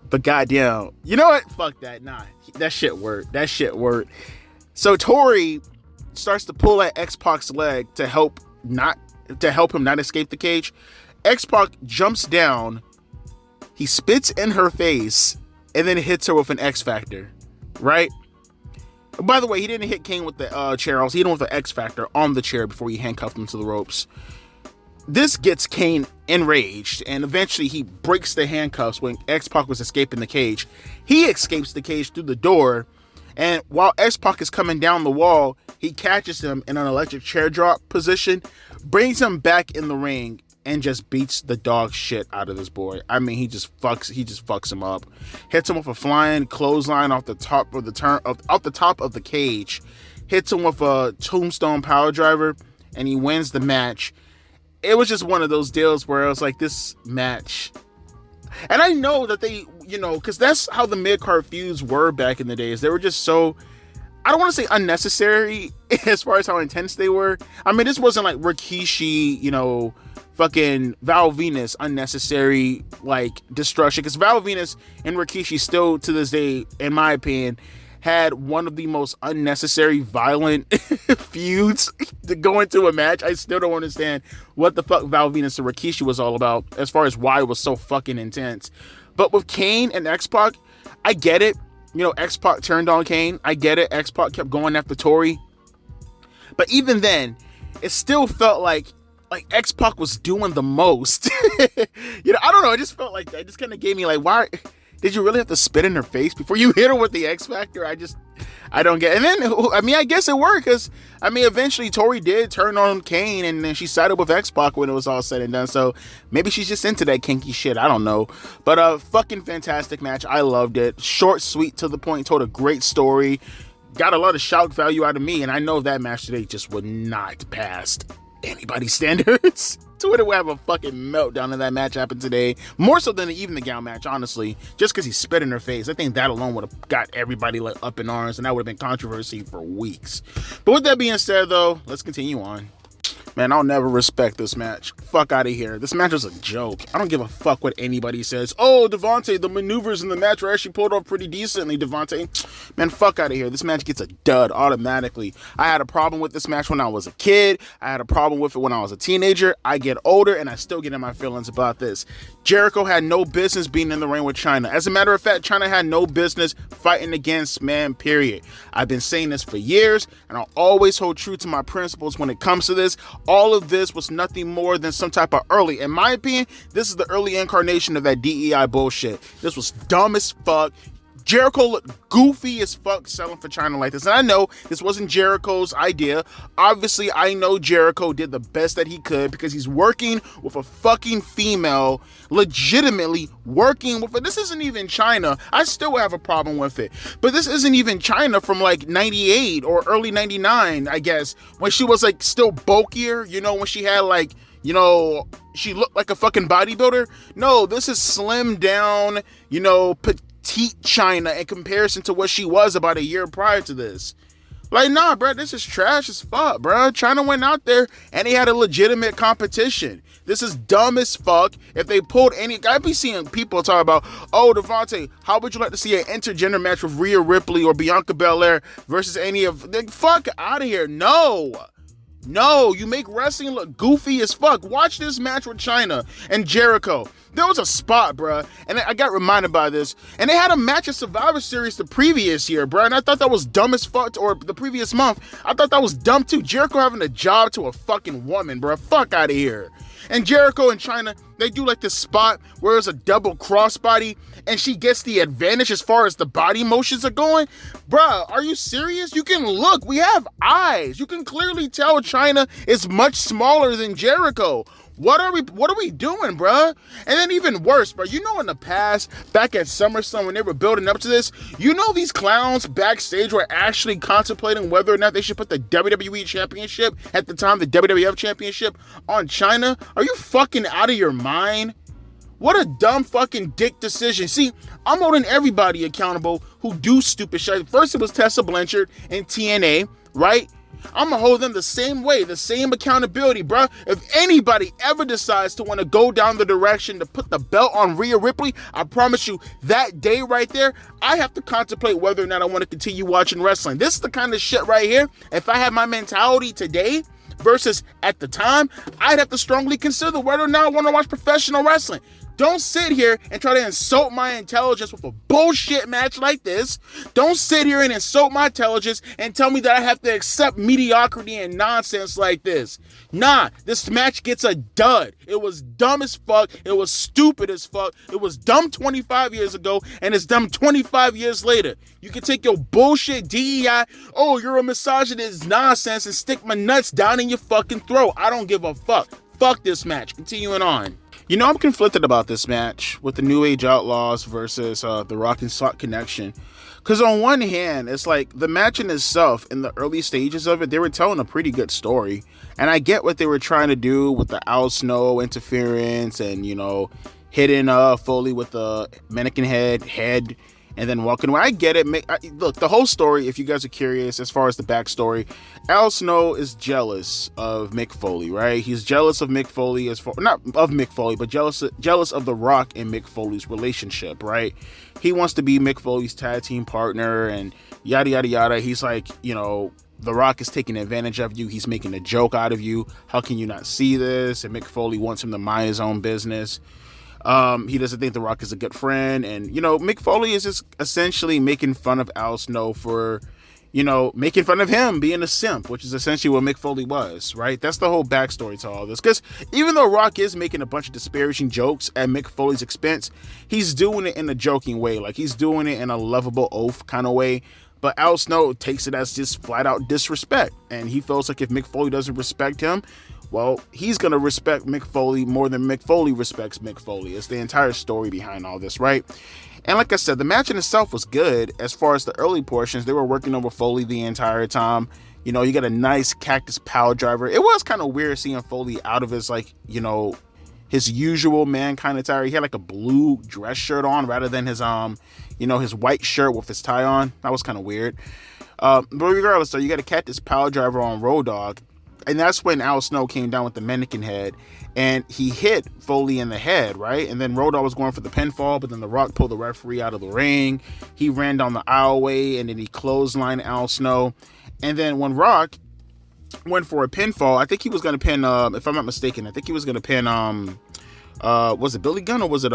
but goddamn, you know what? Fuck that. Nah, that shit worked. That shit worked. So Tori starts to pull at X-Pac's leg to help him not escape the cage. X-Pac jumps down, he spits in her face, and then hits her with an X Factor, right? By the way, he didn't hit Kane with the chair. He hit him with the X Factor on the chair before he handcuffed him to the ropes. This gets Kane enraged, and eventually he breaks the handcuffs when X-Pac was escaping the cage. He escapes the cage through the door, and while X-Pac is coming down the wall, he catches him in an electric chair drop position, brings him back in the ring, and just beats the dog shit out of this boy. I mean, he just fucks him up. Hits him with a flying clothesline off the top of the cage. Hits him with a tombstone power driver, and he wins the match. It was just one of those deals where I was like, this match. And I know that they, because that's how the mid-card feuds were back in the days. They were just so, I don't want to say unnecessary as far as how intense they were. I mean, this wasn't like Rikishi, fucking Val Venis unnecessary, like, destruction. Because Val Venis and Rikishi still, to this day, in my opinion, had one of the most unnecessary violent feuds to go into a match. I still don't understand what the fuck Val Venis and Rikishi was all about as far as why it was so fucking intense. But with Kane and X-Pac, I get it. X-Pac turned on Kane. I get it. X-Pac kept going after Tori. But even then, it still felt like X-Pac was doing the most. I don't know. It just felt like that. It just kind of gave me like, why did you really have to spit in her face before you hit her with the X Factor? I don't get it. And then, I guess it worked because, eventually Tori did turn on Kane and then she sided with X-Pac when it was all said and done. So maybe she's just into that kinky shit. I don't know. But fucking fantastic match. I loved it. Short, sweet, to the point. Told a great story. Got a lot of shock value out of me. And I know that match today just would not pass anybody's standards. Twitter will have a fucking meltdown if that match happened today. More so than even the gown match, honestly. Just because he spit in her face. I think that alone would have got everybody up in arms, and that would have been controversy for weeks. But with that being said, though, let's continue on. Man, I'll never respect this match. Fuck out of here. This match was a joke. I don't give a fuck what anybody says. Oh, Devontae, the maneuvers in the match were actually pulled off pretty decently, Devontae. Man, fuck out of here. This match gets a dud automatically. I had a problem with this match when I was a kid. I had a problem with it when I was a teenager. I get older, and I still get in my feelings about this. Jericho had no business being in the ring with Chyna. As a matter of fact, Chyna had no business fighting against man, period. I've been saying this for years, and I'll always hold true to my principles when it comes to this. All of this was nothing more than some type of early, in my opinion, this is the early incarnation of that DEI bullshit. This was dumb as fuck. Jericho looked goofy as fuck selling for Chyna like this. And I know this wasn't Jericho's idea. Obviously, I know Jericho did the best that he could because he's working with a fucking female, legitimately working with it. This isn't even Chyna. I still have a problem with it. But this isn't even Chyna from like 98 or early 99, I guess, when she was like still bulkier, when she had like, she looked like a fucking bodybuilder. No, this is slimmed down, petite Chyna in comparison to what she was about a year prior to this. Like, nah, bro, this is trash as fuck, bro. Chyna went out there and he had a legitimate competition. This is dumb as fuck. If they pulled I be seeing people talk about, oh, Devontae, how would you like to see an intergender match with Rhea Ripley or Bianca Belair versus any of, fuck out of here. No, you make wrestling look goofy as fuck. Watch this match with Chyna and Jericho. There was a spot, bruh, and I got reminded by this, and they had a match at Survivor Series the previous year, bruh, and I thought that was dumb as fuck, or the previous month. I thought that was dumb too. Jericho having a job to a fucking woman, bruh. Fuck out of here. And Jericho and Chyna, they do like this spot where it's a double crossbody and she gets the advantage as far as the body motions are going. Bruh, are you serious? You can look. We have eyes. You can clearly tell Chyna is much smaller than Jericho. What are we doing, bruh? And then even worse, bro, you know, in the past, back at SummerSlam when they were building up to this, you know, these clowns backstage were actually contemplating whether or not they should put the WWE Championship, at the time the WWF Championship, on Chyna. Are you fucking out of your mind? What a dumb fucking dick decision. See, I'm holding everybody accountable who do stupid shit. First it was Tessa Blanchard and TNA, right? I'm gonna hold them the same way, the same accountability, bro. If anybody ever decides to want to go down the direction to put the belt on Rhea Ripley, I promise you, that day right there, I have to contemplate whether or not I want to continue watching wrestling. This is the kind of shit right here. If I had my mentality today versus at the time, I'd have to strongly consider whether or not I want to watch professional wrestling. Don't sit here and try to insult my intelligence with a bullshit match like this. Don't sit here and insult my intelligence and tell me that I have to accept mediocrity and nonsense like this. Nah, this match gets a dud. It was dumb as fuck. It was stupid as fuck. It was dumb 25 years ago, and it's dumb 25 years later. You can take your bullshit DEI, oh, you're a misogynist nonsense, and stick my nuts down in your fucking throat. I don't give a fuck. Fuck this match. Continuing on. You know, I'm conflicted about this match with the New Age Outlaws versus the Rock and Sock Connection. Because on one hand, it's like the match in itself, in the early stages of it, they were telling a pretty good story. And I get what they were trying to do with the Al Snow interference and, you know, hitting Foley with the mannequin head, and then walking away. I get it. Look, the whole story, if you guys are curious, as far as the backstory, Al Snow is jealous of Mick Foley, right? He's jealous of Mick Foley, not of Mick Foley, but jealous of The Rock and Mick Foley's relationship, right? He wants to be Mick Foley's tag team partner and yada, yada, yada. He's like, you know, The Rock is taking advantage of you. He's making a joke out of you. How can you not see this? And Mick Foley wants him to mind his own business. He doesn't think The Rock is a good friend. And, you know, Mick Foley is just essentially making fun of Al Snow for, you know, making fun of him being a simp, which is essentially what Mick Foley was, right? That's the whole backstory to all this. Because even though Rock is making a bunch of disparaging jokes at Mick Foley's expense, he's doing it in a joking way. Like, he's doing it in a lovable oath kind of way. But Al Snow takes it as just flat out disrespect. And he feels like if Mick Foley doesn't respect him, well, he's going to respect Mick Foley more than Mick Foley respects Mick Foley. It's the entire story behind all this, right? And like I said, the match in itself was good. As far as the early portions, they were working over Foley the entire time. You know, you got a nice cactus power driver. It was kind of weird seeing Foley out of his, like, you know, his usual Mankind attire. He had like a blue dress shirt on rather than his, you know, his white shirt with his tie on. That was kind of weird. But regardless, though, you got a cactus power driver on Road Dogg. And that's when Al Snow came down with the mannequin head and he hit Foley in the head, right? And then Road Dogg was going for the pinfall, but then The Rock pulled the referee out of the ring. He ran down the aisleway and then he clotheslined Al Snow. And then when Rock went for a pinfall, I think he was going to pin, if I'm not mistaken, I think he was going to pin, was it Billy Gunn or was it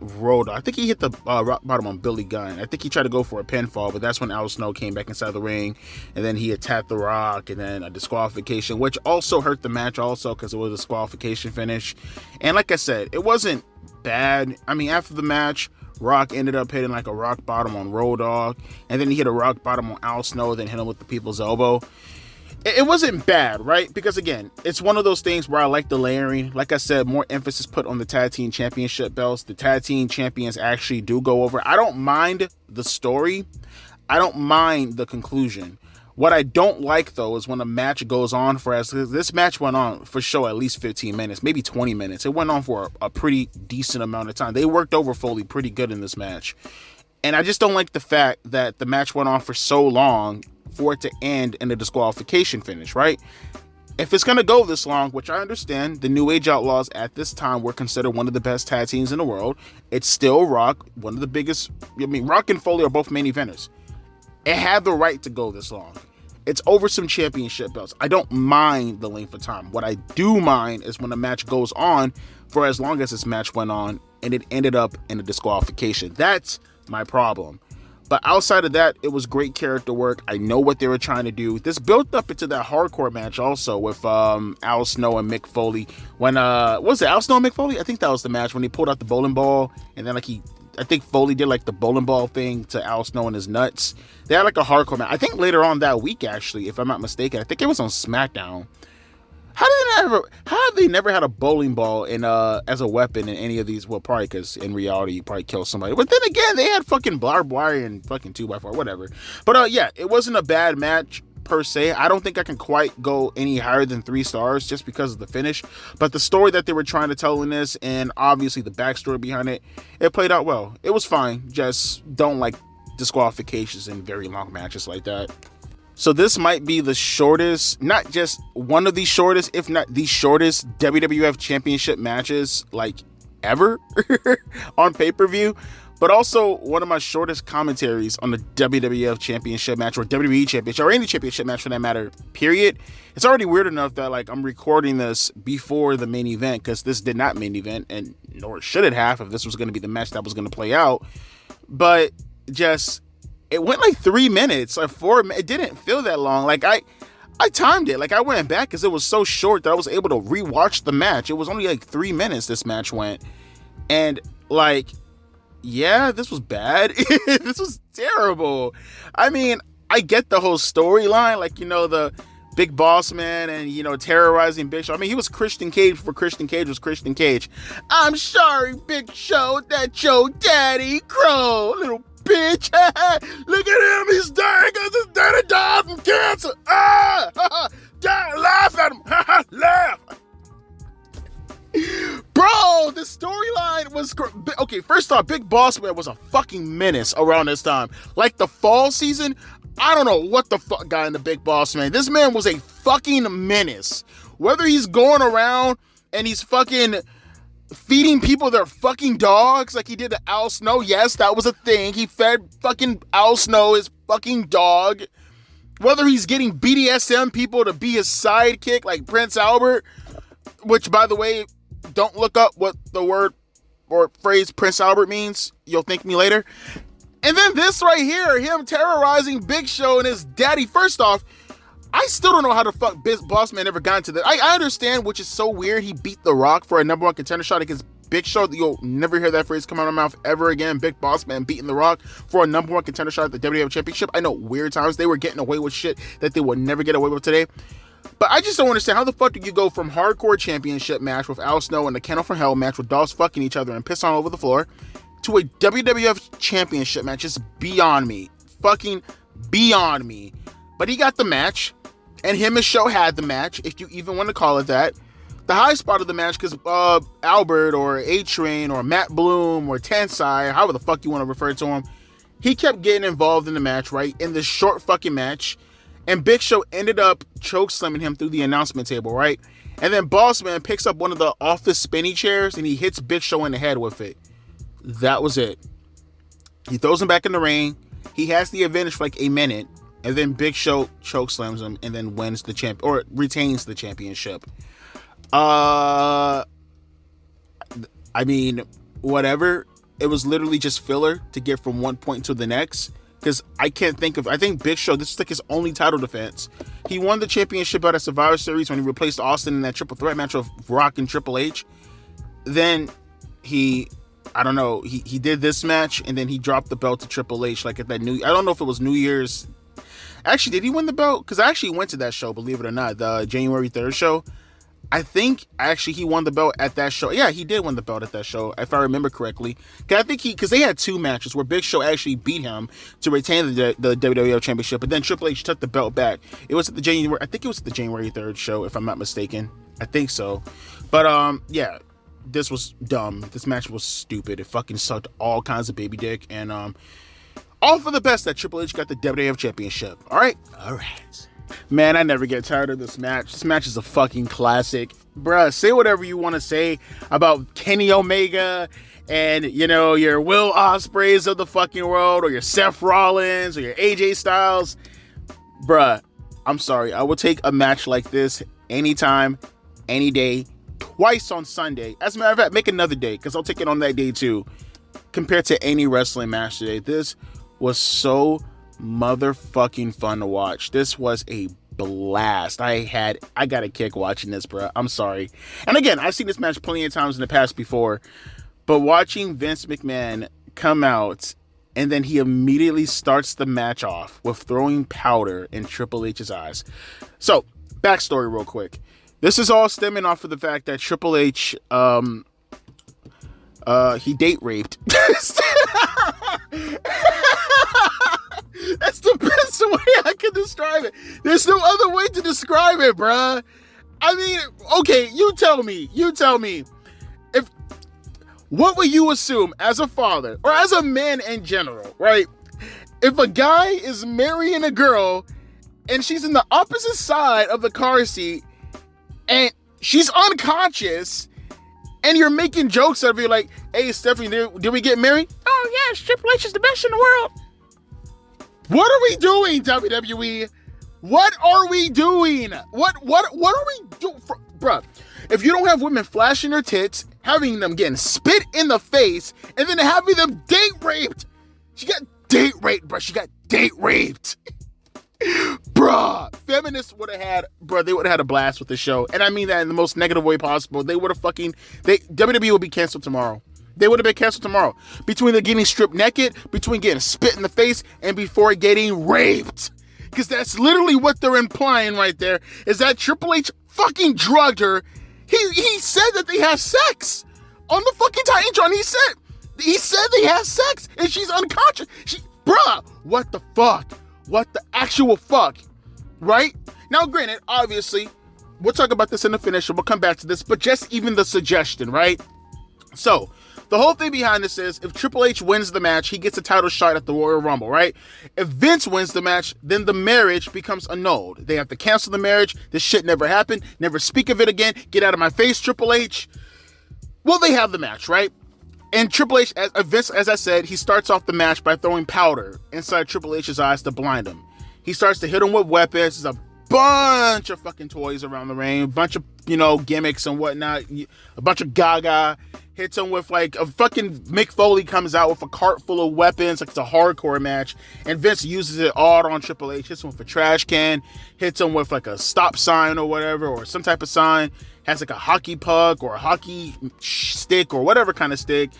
Road? I think he hit the rock bottom on Billy Gunn. I think he tried to go for a pinfall, but that's when Al Snow came back inside the ring, and then he attacked The Rock, and then a disqualification, which also hurt the match also because it was a disqualification finish. And like I said, it wasn't bad. I mean, after the match, Rock ended up hitting like a rock bottom on Road Dogg, and then he hit a rock bottom on Al Snow, then hit him with the people's elbow. It wasn't bad, right? Because again, it's one of those things where I like the layering. Like I said, more emphasis put on the tag team championship belts. The tag team champions actually do go over. I don't mind the story. I don't mind the conclusion. What I don't like, though, is when a match goes on for as this match went on for show at least 15 minutes, maybe 20 minutes. It went on for a pretty decent amount of time. They worked over Foley pretty good in this match. And I just don't like the fact that the match went on for so long for it to end in a disqualification finish, right? If it's going to go this long, which I understand, the New Age Outlaws at this time were considered one of the best tag teams in the world. It's still Rock, one of the biggest. I mean, Rock and Foley are both main eventers. It had the right to go this long. It's over some championship belts. I don't mind the length of time. What I do mind is when a match goes on for as long as this match went on and it ended up in a disqualification. That's my problem. But outside of that, it was great character work. I know what they were trying to do. This built up into that hardcore match also with Al Snow and Mick Foley. When, was it Al Snow and Mick Foley? I think that was the match when he pulled out the bowling ball. And then like I think Foley did like the bowling ball thing to Al Snow and his nuts. They had like a hardcore match. I think later on that week, actually, if I'm not mistaken. I think it was on SmackDown. How have they never had a bowling ball in as a weapon in any of these? Well, probably because in reality you probably kill somebody. But then again, they had fucking barbed wire and fucking 2x4, whatever. But yeah, it wasn't a bad match per se. I don't think I can quite go any higher than 3 stars just because of the finish. But the story that they were trying to tell in this, and obviously the backstory behind it, it played out well. It was fine. Just don't like disqualifications in very long matches like that. So this might be the shortest, not just one of the shortest, if not the shortest WWF Championship matches like ever on pay-per-view, but also one of my shortest commentaries on the WWF Championship match or WWE Championship or any championship match for that matter, period. It's already weird enough that like I'm recording this before the main event because this did not main event, and nor should it have if this was going to be the match that was going to play out. But just... it went like 3 minutes or 4. It didn't feel that long. Like I timed it. Like I went back because it was so short that I was able to rewatch the match. It was only like 3 minutes this match went. And like, yeah, this was bad. This was terrible. I mean, I get the whole storyline. Like, you know, the Big Bossman and, you know, terrorizing Big Show. I mean, he was Christian Cage before Christian Cage was Christian Cage. I'm sorry, Big Show, that's your daddy crow, little bitch. Look at him, he's dying because his daddy died from cancer. Laugh at him. Laugh. Bro, the storyline was... okay, first off, Big Bossman was a fucking menace around this time. Like the fall season, I don't know what the fuck got in the Big Bossman. This man was a fucking menace. Whether he's going around and he's fucking feeding people their fucking dogs like he did to Al Snow. Yes, that was a thing. He fed fucking Al Snow his fucking dog. Whether he's getting BDSM people to be his sidekick like Prince Albert, which, by the way, don't look up what the word or phrase Prince Albert means. You'll thank me later. And then this right here, him terrorizing Big Show and his daddy. First off, I still don't know how the fuck Bossman ever got into that. I understand, which is so weird. He beat The Rock for a number 1 contender shot against Big Show. You'll never hear that phrase come out of my mouth ever again. Big Bossman beating The Rock for a number 1 contender shot at the WWF Championship. I know, weird times. They were getting away with shit that they would never get away with today. But I just don't understand, how the fuck do you go from hardcore championship match with Al Snow and the Kennel from Hell match with dogs fucking each other and piss all over the floor to a WWF championship match? It's beyond me. Fucking beyond me. But he got the match. And him and Show had the match, if you even want to call it that. The high spot of the match, because Albert or A-Train or Matt Bloom or Tensai, however the fuck you want to refer to him, he kept getting involved in the match, right? In this short fucking match. And Big Show ended up chokeslamming him through the announcement table, right? And then Bossman picks up one of the office spinny chairs and he hits Big Show in the head with it. That was it. He throws him back in the ring. He has the advantage for like a minute. And then Big Show chokeslams him and then wins the or retains the championship. I mean, whatever. It was literally just filler to get from one point to the next. Because I think Big Show, this is like his only title defense. He won the championship at a Survivor Series when he replaced Austin in that triple threat match with Rock and Triple H. Then he did this match and then he dropped the belt to Triple H like at that I don't know if it was New Year's. Actually, did he win the belt? Because I actually went to that show, believe it or not, the January 3rd show. I think actually he won the belt at that show. Yeah, he did win the belt at that show, if I remember correctly. Because they had 2 matches where Big Show actually beat him to retain the WWF Championship, but then Triple H took the belt back. It was at the January 3rd show, if I'm not mistaken. I think so. But yeah, this was dumb. This match was stupid. It fucking sucked all kinds of baby dick, and all for the best that Triple H got the WWF Championship. All right. Man, I never get tired of this match. This match is a fucking classic. Bruh, say whatever you want to say about Kenny Omega and, you know, your Will Ospreays of the fucking world, or your Seth Rollins, or your AJ Styles. Bruh, I'm sorry. I will take a match like this anytime, any day, twice on Sunday. As a matter of fact, make another day, because I'll take it on that day too. Compared to any wrestling match today, this was so motherfucking fun to watch. This was a blast. I got a kick watching this, bro. I'm sorry. And again, I've seen this match plenty of times in the past before, but watching Vince McMahon come out and then he immediately starts the match off with throwing powder in Triple H's eyes. So, backstory real quick. This is all stemming off of the fact that Triple H, he date raped. That's the best way I can describe it. There's no other way to describe it, bruh. I mean, okay, you tell me. What would you assume as a father or as a man in general, right? If a guy is marrying a girl and she's in the opposite side of the car seat and she's unconscious and you're making jokes of it like, hey, Stephanie, did we get married? Oh, yes, Triple H is the best in the world. What are we doing, WWE? What are we doing? What are we doing? Bruh, if you don't have women flashing their tits, having them getting spit in the face, and then having them date raped. She got date raped, bruh. She got date raped. Bruh. Feminists would have had, they would have had a blast with the show. And I mean that in the most negative way possible. They would have WWE would be canceled tomorrow. They would have been canceled tomorrow. Between the getting stripped naked, between getting spit in the face, and before getting raped. Because that's literally what they're implying right there, is that Triple H fucking drugged her. He said that they had sex on the fucking Titantron. He said they had sex and she's unconscious. Bruh, what the fuck? What the actual fuck? Right? Now, granted, obviously, we'll talk about this in the finish and we'll come back to this, but just even the suggestion, right? So, the whole thing behind this is, if Triple H wins the match, he gets a title shot at the Royal Rumble, right? If Vince wins the match, then the marriage becomes annulled. They have to cancel the marriage. This shit never happened. Never speak of it again. Get out of my face, Triple H. Well, they have the match, right? And Triple H, Vince, as I said, he starts off the match by throwing powder inside Triple H's eyes to blind him. He starts to hit him with weapons. There's a bunch of fucking toys around the ring, a bunch of, gimmicks and whatnot, a bunch of gaga. Hits him with like a fucking Mick Foley comes out with a cart full of weapons, like it's a hardcore match, and Vince uses it all on Triple H. Hits him with a trash can, hits him with like a stop sign or whatever, or some type of sign, has like a hockey puck or a hockey stick or whatever kind of stick,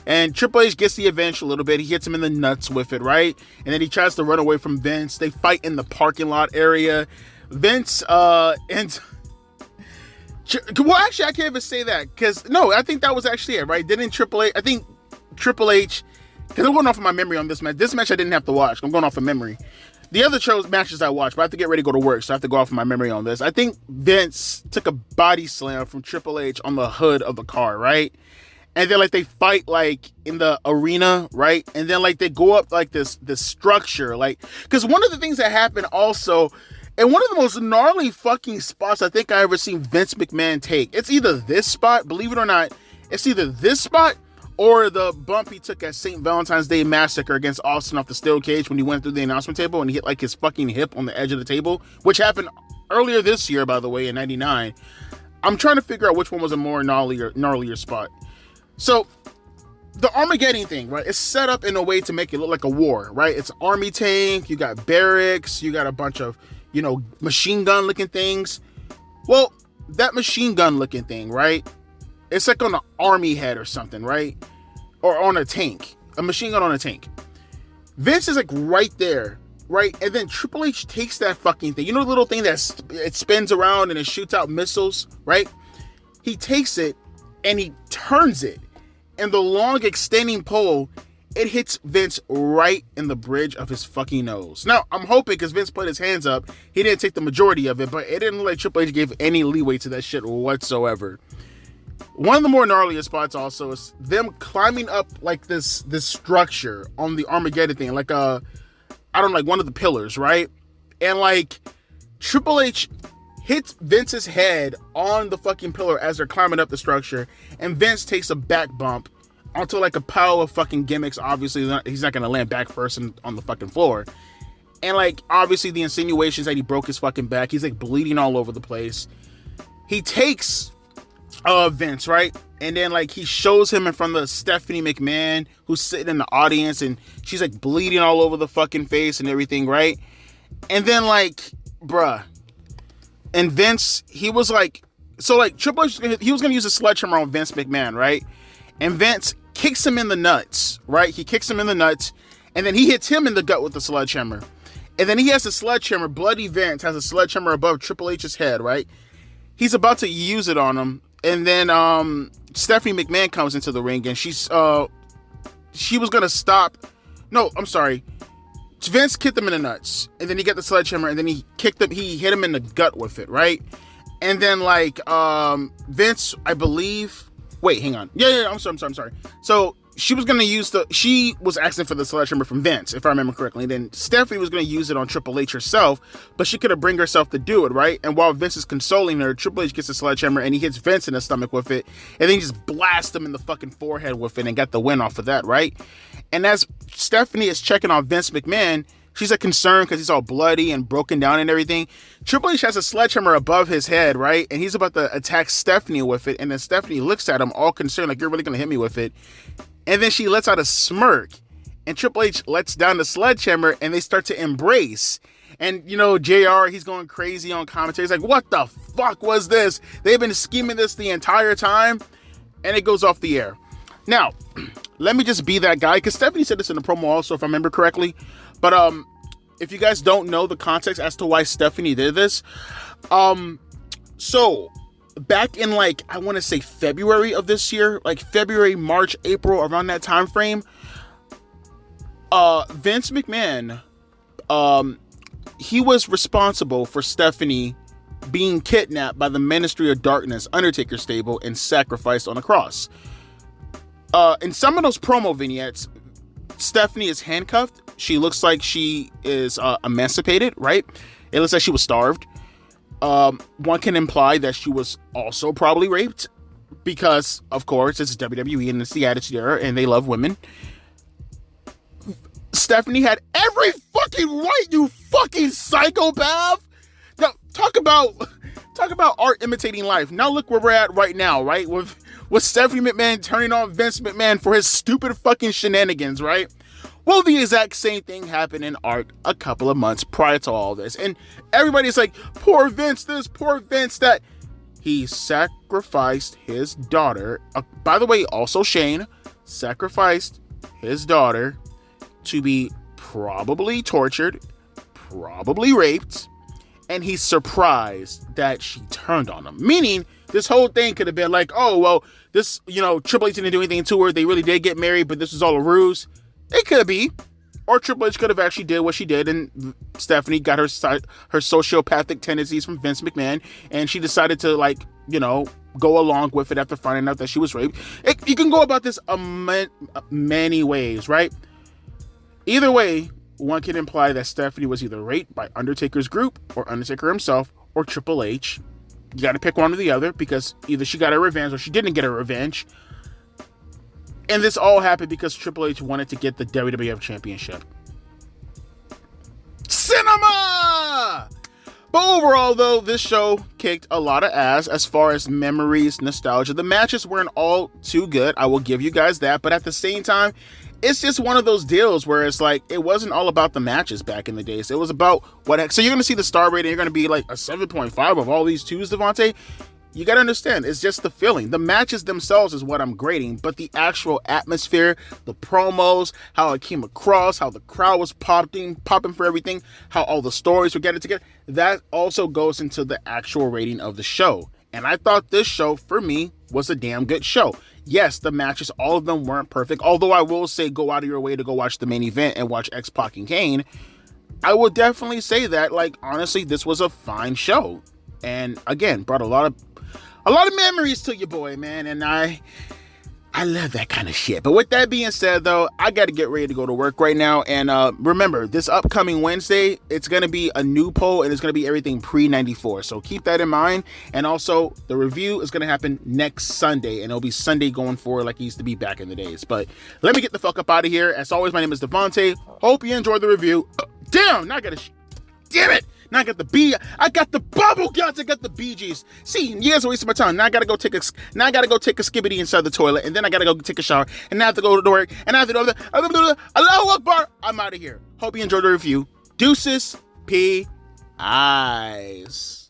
and Triple H gets the advantage a little bit. He hits him in the nuts with it, right? And then he tries to run away from Vince. They fight in the parking lot area. Vince well, actually, I can't even say that, because, no, I think that was actually it, right? Because I'm going off of my memory on this match. This match I didn't have to watch. I'm going off of memory. The other matches I watched, but I have to get ready to go to work, so I have to go off of my memory on this. I think Vince took a body slam from Triple H on the hood of the car, right? And then, like, they fight, like, in the arena, right? And then, like, they go up, like, this structure, like, because one of the things that happened also, and one of the most gnarly fucking spots I think I ever seen Vince McMahon take. It's either this spot, believe it or not, it's either this spot or the bump he took at St. Valentine's Day Massacre against Austin off the steel cage when he went through the announcement table and he hit like his fucking hip on the edge of the table, which happened earlier this year, by the way, in 99. I'm trying to figure out which one was a more gnarlier spot. So, the Armageddon thing, right, is set up in a way to make it look like a war, right? It's an army tank, you got barracks, you got a bunch of machine gun looking things. Well, that machine gun looking thing, right? It's like on an army head or something, right? Or on a tank. A machine gun on a tank. Vince is like right there, right? And then Triple H takes that fucking thing. The little thing that it spins around and it shoots out missiles, right? He takes it and he turns it. And the long extending pole, it hits Vince right in the bridge of his fucking nose. Now, I'm hoping, because Vince put his hands up, he didn't take the majority of it, but it didn't look like Triple H gave any leeway to that shit whatsoever. One of the more gnarliest spots also is them climbing up like this structure on the Armageddon thing, like one of the pillars, right? And like Triple H hits Vince's head on the fucking pillar as they're climbing up the structure, and Vince takes a back bump onto like a pile of fucking gimmicks. Obviously, he's not gonna land back first on the fucking floor. And like, obviously the insinuations that he broke his fucking back. He's like bleeding all over the place. He takes Vince, right? And then like he shows him in front of Stephanie McMahon, who's sitting in the audience, and she's like bleeding all over the fucking face and everything, right? And then like, bruh. And Vince, he was like, so like Triple H, he was gonna use a sledgehammer on Vince McMahon, right? And Vince kicks him in the nuts, right? He kicks him in the nuts, and then he hits him in the gut with the sledgehammer. And then he has a sledgehammer, Bloody Vince has a sledgehammer above Triple H's head, right? he's about to use it on him, and then Stephanie McMahon comes into the ring, and she was gonna stop. No, I'm sorry. Vince kicked him in the nuts, and then he got the sledgehammer, and then he hit him in the gut with it, right? And then like Vince, I believe. Wait, hang on. Yeah. I'm sorry. So she was asking for the sledgehammer from Vince, if I remember correctly. And then Stephanie was going to use it on Triple H herself, but she couldn't bring herself to do it, right? And while Vince is consoling her, Triple H gets the sledgehammer and he hits Vince in the stomach with it, and then he just blasts him in the fucking forehead with it and got the win off of that, right? And as Stephanie is checking on Vince McMahon, she's like concerned because he's all bloody and broken down and everything. Triple H has a sledgehammer above his head, right? And he's about to attack Stephanie with it. And then Stephanie looks at him all concerned, like, you're really going to hit me with it. And then she lets out a smirk. And Triple H lets down the sledgehammer and they start to embrace. And, you know, JR, he's going crazy on commentary. He's like, what the fuck was this? They've been scheming this the entire time. And it goes off the air. Now, let me just be that guy, because Stephanie said this in the promo also, if I remember correctly. But if you guys don't know the context as to why Stephanie did this, so back in like, I want to say February of this year, like February, March, April, around that time frame, Vince McMahon, he was responsible for Stephanie being kidnapped by the Ministry of Darkness, Undertaker stable, and sacrificed on a cross. In some of those promo vignettes, Stephanie is handcuffed. She looks like she is emancipated, right? It looks like she was starved. One can imply that she was also probably raped because, of course, it's WWE and it's the Attitude Era and they love women. Stephanie had every fucking right, you fucking psychopath. Now, talk about art imitating life. Now look where we're at right now, right? With Stephanie McMahon turning on Vince McMahon for his stupid fucking shenanigans, right? Well, the exact same thing happened in art a couple of months prior to all this. And everybody's like, poor Vince this, poor Vince that. He sacrificed his daughter. By the way, also Shane sacrificed his daughter to be probably tortured, probably raped, and he's surprised that she turned on him. Meaning, this whole thing could have been like, oh, well, this, you know, Triple H didn't do anything to her. They really did get married, but this was all a ruse. It could be. Or Triple H could have actually did what she did, and Stephanie got her sociopathic tendencies from Vince McMahon, and she decided to, like, you know, go along with it after finding out that she was raped. You can go about this many ways, right? Either way, one can imply that Stephanie was either raped by Undertaker's group, or Undertaker himself, or Triple H. You got to pick one or the other, because either she got her revenge or she didn't get her revenge. And this all happened because Triple H wanted to get the WWF Championship. Cinema! But overall, though, this show kicked a lot of ass as far as memories, nostalgia. The matches weren't all too good. I will give you guys that. But at the same time, it's just one of those deals where it's like, it wasn't all about the matches back in the days. It was about what. So you're going to see the star rating. You're going to be like a 7.5 of all these twos, Devontae. You got to understand, it's just the feeling. The matches themselves is what I'm grading, but the actual atmosphere, the promos, how it came across, how the crowd was popping for everything, how all the stories were getting together, that also goes into the actual rating of the show. And I thought this show, for me, was a damn good show. Yes, the matches, all of them weren't perfect, although I will say go out of your way to go watch the main event and watch X-Pac and Kane. I will definitely say that, like, honestly, this was a fine show. And again, brought a lot of memories to your boy, man, and I love that kind of shit. But with that being said, though, I got to get ready to go to work right now. And remember, this upcoming Wednesday, it's going to be a new poll, and it's going to be everything pre-94. So keep that in mind. And also, the review is going to happen next Sunday, and it'll be Sunday going forward like it used to be back in the days. But let me get the fuck up out of here. As always, my name is Devontae. Hope you enjoyed the review. Damn, now I got to... Damn it! Now I got the bubble guts, I got the BGs. See, you guys are wasting my time. Now I gotta go take a skibbity inside the toilet, and then I gotta go take a shower, and I have to go to work, and I have to go to Allahu Akbar. I'm out of here. Hope you enjoyed the review. Deuces, P. Eyes.